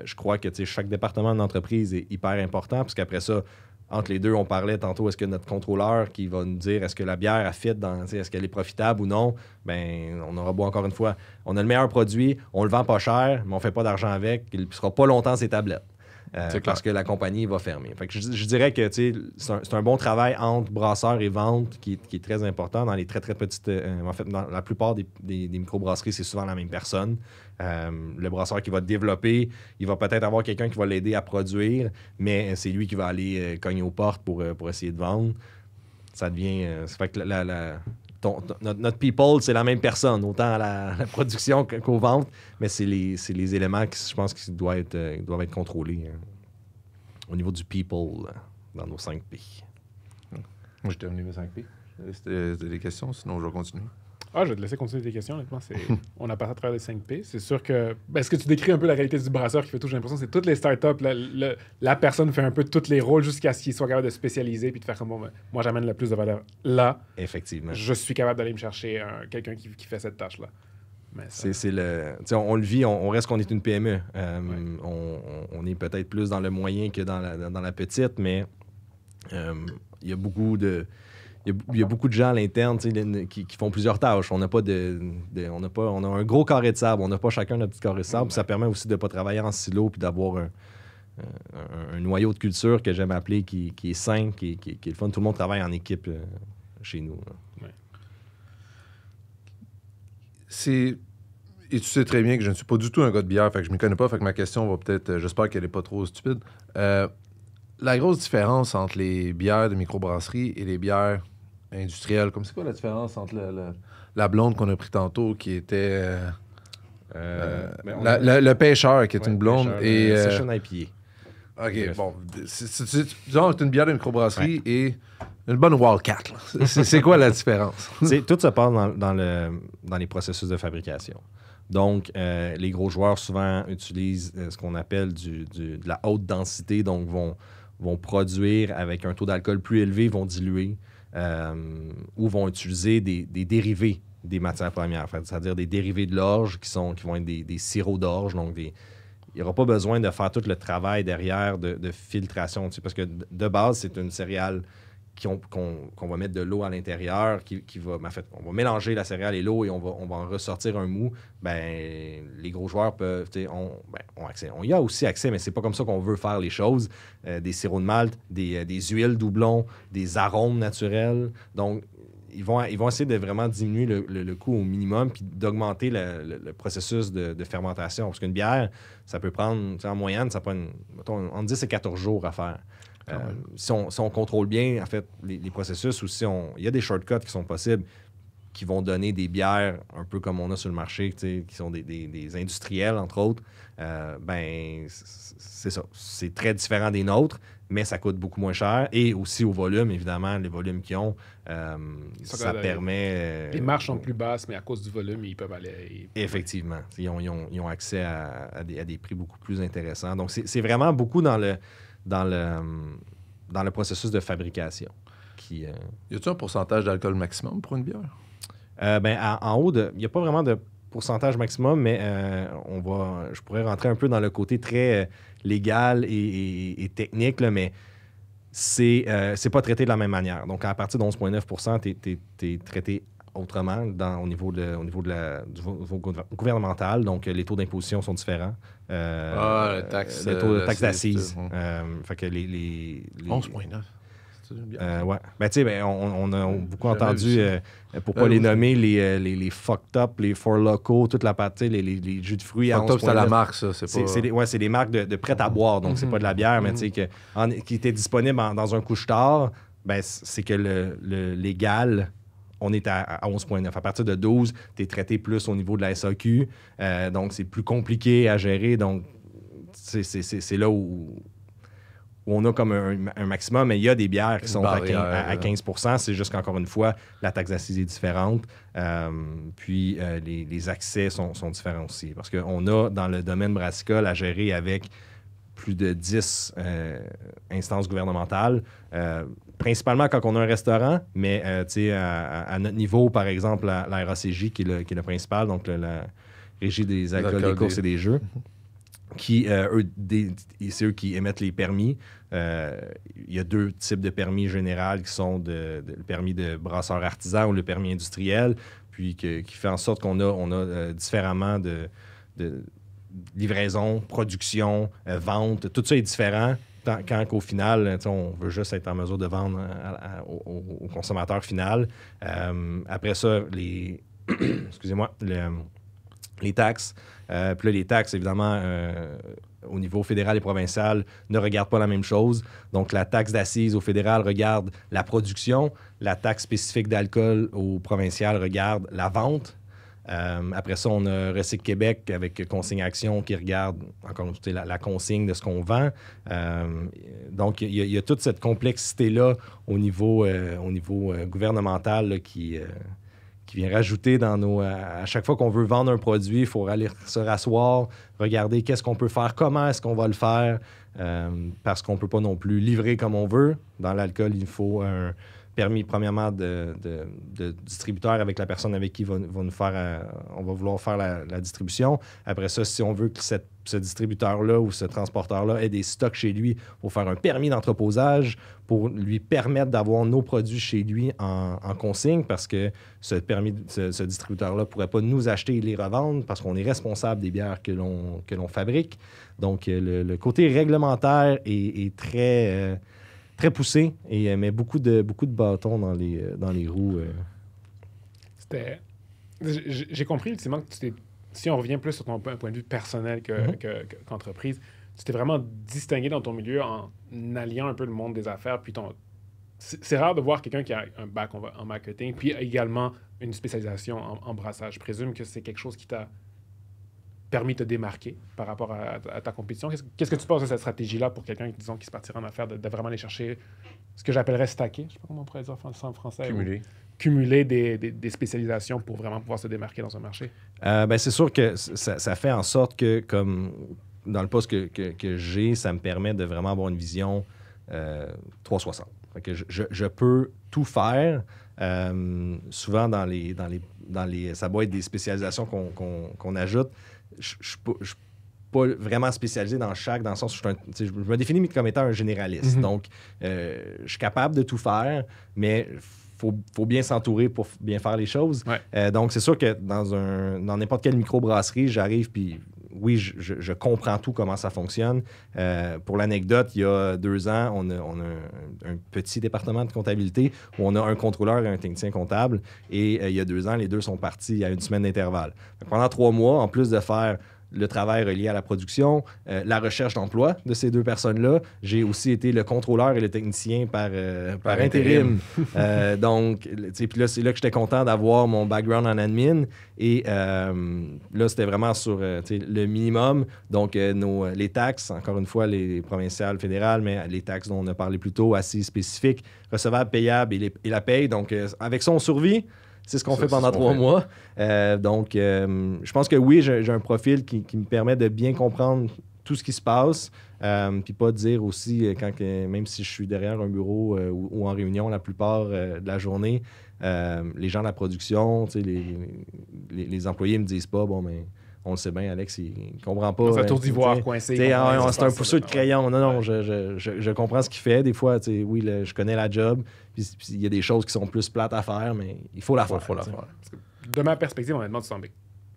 je crois que chaque département de l'entreprise est hyper important parce qu'après ça, entre les deux, on parlait tantôt, est-ce que notre contrôleur qui va nous dire est-ce que la bière a fit est-ce qu'elle est profitable ou non, ben on aura beau encore une fois, on a le meilleur produit, on le vend pas cher, mais on fait pas d'argent avec, il ne sera pas longtemps ses tablettes. parce que la compagnie va fermer. Fait que je dirais que c'est un bon travail entre brasseurs et vente qui est très important dans les très, très petites... en fait, dans la plupart des microbrasseries, c'est souvent la même personne. Le brasseur qui va développer, il va peut-être avoir quelqu'un qui va l'aider à produire, mais c'est lui qui va aller cogner aux portes pour essayer de vendre. Ça devient... ça fait que notre people, c'est la même personne, autant à la production qu'aux ventes, mais c'est les éléments qui, je pense, qui doivent être contrôlés au niveau du people dans nos 5 P. Moi, j'ai terminé mes 5 P. C'était des questions, sinon je vais continuer. Je vais te laisser continuer tes questions, honnêtement. On a passé à travers les 5 P. C'est sûr que... Est-ce que tu décris un peu la réalité du brasseur qui fait tout? J'ai l'impression que c'est toutes les startups. La personne fait un peu tous les rôles jusqu'à ce qu'il soit capable de spécialiser puis de faire comme, moi, j'amène le plus de valeur là. Effectivement. Je suis capable d'aller me chercher quelqu'un qui fait cette tâche-là. On le vit, on reste qu'on est une PME. On est peut-être plus dans le moyen que dans la petite, mais il y a beaucoup de... Il y a beaucoup de gens à l'interne qui font plusieurs tâches. On a un gros carré de sable. On n'a pas chacun notre petit carré de sable. Ça permet aussi de ne pas travailler en silo puis d'avoir un noyau de culture que j'aime appeler qui est sain, qui est le fun. Tout le monde travaille en équipe chez nous. Ouais. Et tu sais très bien que je ne suis pas du tout un gars de bière, fait que je ne m'y connais pas, fait que ma question va peut-être... J'espère qu'elle n'est pas trop stupide. La grosse différence entre les bières de microbrasserie et les bières industrielles, comme c'est quoi la différence entre la blonde qu'on a pris tantôt, qui était le pêcheur, qui est une blonde, et... Session IPA. OK, bon. Disons que c'est une bière de microbrasserie et une bonne Wildcat. C'est quoi la différence? Tout se passe dans les processus de fabrication. Donc, les gros joueurs souvent utilisent ce qu'on appelle de la haute densité, donc vont produire avec un taux d'alcool plus élevé, vont diluer ou vont utiliser des dérivés des matières premières, c'est-à-dire des dérivés de l'orge qui vont être des sirops d'orge. Donc, il n'y aura pas besoin de faire tout le travail derrière de filtration, parce que de base, c'est une céréale qu'on va mettre de l'eau à l'intérieur, on va mélanger la céréale et l'eau et on va en ressortir un mou. Les gros joueurs peuvent, ont accès. On y a aussi accès, mais c'est pas comme ça qu'on veut faire les choses. Des sirops de malt, des huiles doublons, des arômes naturels. Donc, ils vont essayer de vraiment diminuer le coût au minimum puis d'augmenter le processus de fermentation. Parce qu'une bière, ça peut prendre, en moyenne, ça prend entre 10 et 14 jours à faire. Si on contrôle bien, en fait, les processus, ou il y a des shortcuts qui sont possibles qui vont donner des bières un peu comme on a sur le marché, qui sont des industriels, entre autres, c'est ça. C'est très différent des nôtres, mais ça coûte beaucoup moins cher. Et aussi au volume, évidemment, les volumes qu'ils ont, ça permet... Les marges sont plus basses, mais à cause du volume, ils peuvent aller... Effectivement. Ils ont accès à des prix beaucoup plus intéressants. Donc, c'est vraiment beaucoup dans le processus de fabrication. Y a-t-il un pourcentage d'alcool maximum pour une bière? En haut, il n'y a pas vraiment de pourcentage maximum, mais je pourrais rentrer un peu dans le côté très légal et technique, là, mais c'est pas traité de la même manière. Donc, à partir de 11,9 %, tu es traité autrement au niveau du gouvernemental. Donc, les taux d'imposition sont différents. Les taux de taxes d'assises. Fait que les 11,9. On a beaucoup entendu, pour ne pas les nommer, les fucked up, les four locaux, toute la partie, les jus de fruits. Fucked up, c'est la marque, ça. C'est des marques de prêt à boire. Donc, c'est pas de la bière, mais qui était disponible dans un couche-tard, c'est que le légal... On est à 11,9. À partir de 12, tu es traité plus au niveau de la SAQ. Donc, c'est plus compliqué à gérer. Donc, c'est là où on a comme un maximum. Mais il y a des bières qui sont à 15 %. C'est juste qu'encore une fois, la taxe d'assises est différente. Puis, les accès sont différents aussi. Parce qu'on a, dans le domaine brassicole, à gérer avec plus de 10 instances gouvernementales. Principalement quand on a un restaurant, mais à notre niveau, par exemple, la RACJ, qui est le principal, donc la Régie des alcools, des courses et des jeux, qui, c'est eux qui émettent les permis. Il y a 2 types de permis généraux qui sont le permis de brasseur artisan ou le permis industriel, puis qui fait en sorte qu'on a différemment livraison, production, vente, tout ça est différent. Quand qu'au final, on veut juste être en mesure de vendre au consommateur final. Après ça, excusez-moi, les taxes. Puis là, les taxes, évidemment, au niveau fédéral et provincial, ne regardent pas la même chose. Donc, la taxe d'assises au fédéral regarde la production. La taxe spécifique d'alcool au provincial regarde la vente. Après ça, on a Recycle Québec avec Consigne Action qui regarde encore la consigne de ce qu'on vend. Donc, il y a toute cette complexité-là au niveau gouvernemental là, qui vient rajouter dans nos... à chaque fois qu'on veut vendre un produit, il faut aller se rasseoir, regarder qu'est-ce qu'on peut faire, comment est-ce qu'on va le faire, parce qu'on ne peut pas non plus livrer comme on veut. Dans l'alcool, il faut un permis, premièrement, de distributeur avec la personne avec qui on va vouloir faire la distribution. Après ça, si on veut que ce distributeur-là ou ce transporteur-là ait des stocks chez lui, il faut faire un permis d'entreposage pour lui permettre d'avoir nos produits chez lui en consigne, parce que ce distributeur-là ne pourrait pas nous acheter et les revendre parce qu'on est responsable des bières que l'on fabrique. Donc, le côté réglementaire est très... très poussé et met beaucoup de bâtons dans les roues. J'ai compris ultimement que si on revient plus sur ton point de vue personnel qu'entreprise, tu t'es vraiment distingué dans ton milieu en alliant un peu le monde des affaires. Puis c'est rare de voir quelqu'un qui a un bac en marketing, puis également une spécialisation en brassage. Je présume que c'est quelque chose qui t'a permis de te démarquer par rapport à ta compétition. Qu'est-ce que tu penses de cette stratégie-là pour quelqu'un, disons, qui se partirait en affaires, de vraiment aller chercher ce que j'appellerais stacker, je ne sais pas comment on pourrait dire en français. Cumuler des spécialisations pour vraiment pouvoir se démarquer dans un marché? C'est sûr que ça fait en sorte que, comme dans le poste que j'ai, ça me permet de vraiment avoir une vision 360. Fait que je peux tout faire. Souvent, ça doit être des spécialisations qu'on ajoute. Je ne suis pas vraiment spécialisé dans le sens où je me définis comme étant un généraliste. Donc, je suis capable de tout faire, mais faut bien s'entourer pour bien faire les choses. Ouais. Donc, c'est sûr que dans n'importe quelle microbrasserie, j'arrive puis oui, je comprends tout comment ça fonctionne. Pour l'anecdote, il y a 2 ans, on a un petit département de comptabilité où on a un contrôleur et un technicien comptable. Et il y a 2 ans, les 2 sont partis à 1 semaine d'intervalle. Pendant 3 mois, en plus de faire le travail relié à la production, la recherche d'emploi de ces 2 personnes-là. J'ai aussi été le contrôleur et le technicien par intérim. Donc, puis là, c'est là que j'étais content d'avoir mon background en admin. Et là, c'était vraiment sur le minimum. Donc, les taxes, encore une fois, les provinciales, fédérales, mais les taxes dont on a parlé plus tôt, assez spécifiques, recevables, payables et la paye. Donc, avec ça, on survit. C'est ce qu'on fait pendant 3 mois. Donc, je pense que oui, j'ai un profil qui me permet de bien comprendre tout ce qui se passe. Puis pas dire aussi, même si je suis derrière un bureau ou en réunion la plupart de la journée, les gens de la production, les employés me disent pas, bon, mais on le sait bien, Alex, il ne comprend pas. C'est un tour d'ivoire coincé. C'est un pousseux de crayon. Non, je comprends ce qu'il fait. Des fois, oui, je connais la job. Puis il y a des choses qui sont plus plates à faire, mais il faut la faire. Parce que de ma perspective, honnêtement, tu sembles,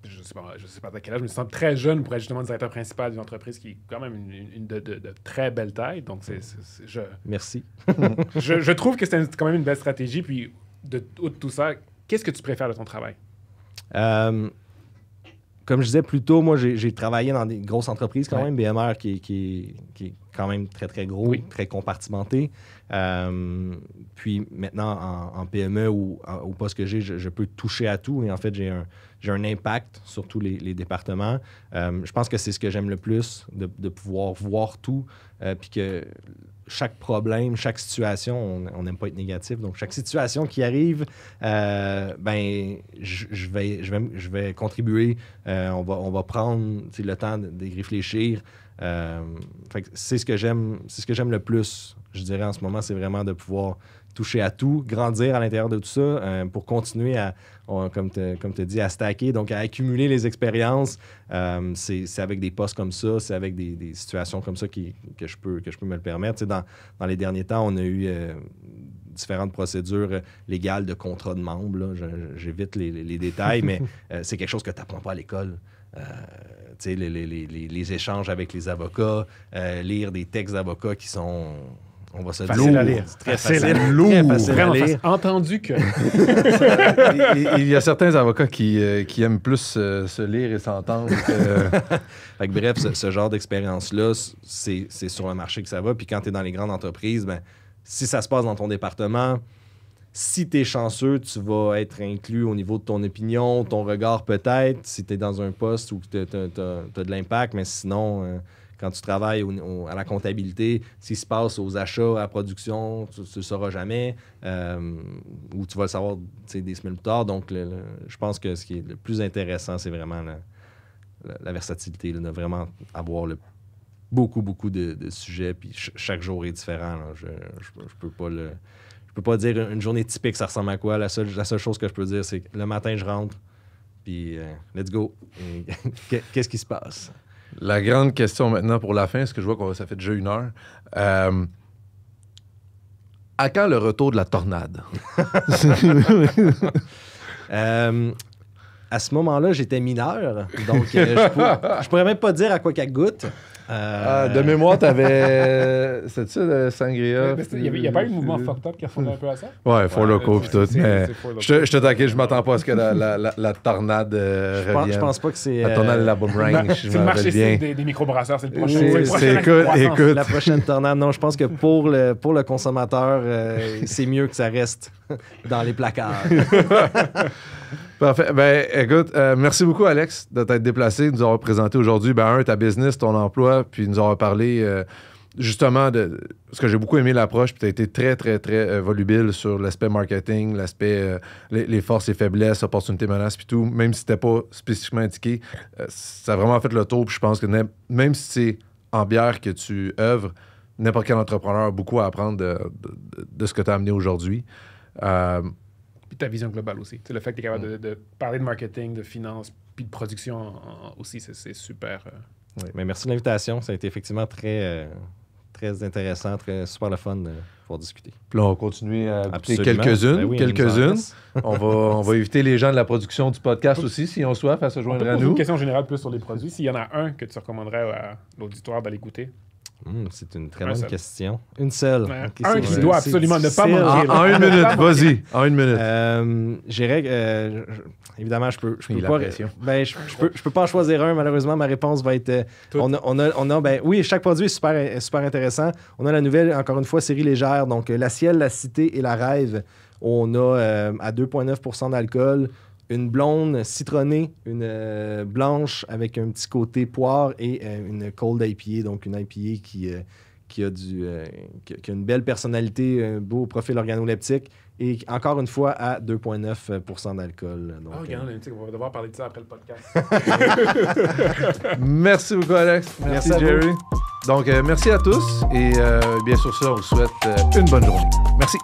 je sais pas à quel âge, mais tu sembles très jeune pour être justement directeur principal d'une entreprise qui est quand même une de très belle taille. Donc, Merci. je trouve que c'est quand même une belle stratégie. Puis, de tout ça, qu'est-ce que tu préfères de ton travail? Comme je disais plus tôt, moi, j'ai travaillé dans des grosses entreprises quand même. BMR qui est quand même très, très gros, très compartimenté. Puis maintenant, en PME ou au poste que j'ai, je peux toucher à tout. Et en fait, j'ai un impact sur tous les départements. Je pense que c'est ce que j'aime le plus, de pouvoir voir tout. Puis que chaque problème, chaque situation, on n'aime pas être négatif. Donc, chaque situation qui arrive, je vais contribuer. On va prendre le temps d'y réfléchir. Fait que c'est ce que j'aime le plus, je dirais, en ce moment, c'est vraiment de pouvoir toucher à tout, grandir à l'intérieur de tout ça pour continuer comme tu as dit, à stacker, donc à accumuler les expériences. C'est avec des postes comme ça, c'est avec des situations comme ça que je peux me le permettre. Dans les derniers temps, on a eu différentes procédures légales de contrat de membre. J'évite les détails, mais c'est quelque chose que tu n'apprends pas à l'école. sais, les échanges avec les avocats, lire des textes d'avocats qui sont... On va se Facile à lire. Très Facile facile. à Très lire. facile à Vraiment lire. facile. Entendu que... Il y a certains avocats qui aiment plus se lire et s'entendre que... Fait que bref, ce genre d'expérience-là, c'est sur le marché que ça va. Puis quand tu es dans les grandes entreprises, ben, si ça se passe dans ton département, si tu es chanceux, tu vas être inclus au niveau de ton opinion, ton regard peut-être, si tu es dans un poste où tu as de l'impact. Mais sinon, quand tu travailles à la comptabilité, s'il se passe aux achats, à la production, tu ne le sauras jamais. Ou tu vas le savoir des semaines plus tard. Donc, je pense que ce qui est le plus intéressant, c'est vraiment la versatilité, là, de vraiment avoir beaucoup de sujets, puis chaque jour est différent. Là. Je peux pas dire une journée typique, ça ressemble à quoi. La seule chose que je peux dire, c'est que le matin, je rentre, puis let's go. Qu'est-ce qui se passe? La grande question maintenant pour la fin, parce que je vois que ça fait déjà 1 heure. À quand le retour de la tornade? À ce moment-là, j'étais mineur, donc je pourrais même pas dire à quoi qu'elle goûte. De mémoire, t'avais... C'est ça, le sangria? Il n'y a pas eu de mouvement fucked up qui ressemblait un peu à ça? Ouais, Four Loko pis tout, mais c'est Four Loko. je te taquine, je m'attends pas à ce que la tornade revienne. Je pense pas que c'est... La tornade et la boomerang, C'est je le me marché rappelle bien. des microbrasseurs, c'est le prochain. C'est- le prochain axe de écoute, croissance. écoute. La prochaine tornade, non, je pense que pour le consommateur, c'est mieux que ça reste dans les placards. Parfait. Ben, écoute, merci beaucoup, Alex, de t'être déplacé, de nous avoir présenté aujourd'hui, ta business, ton emploi, puis nous avoir parlé justement de... Parce que j'ai beaucoup aimé l'approche, puis tu as été très, très, très volubile sur l'aspect marketing, l'aspect les forces et faiblesses, opportunités, menaces, puis tout. Même si c'était pas spécifiquement indiqué, ça a vraiment fait le tour, puis je pense que même si c'est en bière que tu œuvres, n'importe quel entrepreneur a beaucoup à apprendre de ce que tu as amené aujourd'hui. Puis ta vision globale aussi. Le fait que tu es capable de parler de marketing, de finance, puis de production aussi, c'est super. Oui, mais merci de l'invitation. Ça a été effectivement très intéressant, super le fun de pouvoir discuter. Puis là, on va continuer à écouter Absolument. quelques-unes. Ben oui, quelques-unes. il On va éviter les gens de la production du podcast aussi, s'ils ont soif, à se On joindre peut à poser une nous. question générale plus sur les produits. S'il y en a un que tu recommanderais à l'auditoire d'aller goûter. C'est une très Un bonne seul. question. Une seule. Ouais, Ok, un c'est- qui doit c'est absolument ne pas difficile. manquer. En 1 minute, vas-y. En 1 minute. J'irais, évidemment, je peux la pas. pression. Ben, je peux pas en choisir un. Malheureusement, ma réponse va être. Toutes. Oui, chaque produit est super intéressant. On a la nouvelle, encore une fois, série légère. Donc, la Ciel, la Cité et la Rêve. On a à 2,9% d'alcool. Une blonde citronnée, une blanche avec un petit côté poire et une cold IPA, donc une IPA qui a une belle personnalité, un beau profil organoleptique et encore une fois à 2,9% d'alcool. Donc, Regarde, on va devoir parler de ça après le podcast. Merci beaucoup, Alex. Merci à vous. Jerry. Donc, merci à tous. Et bien sûr, ça, on vous souhaite une bonne journée. Merci.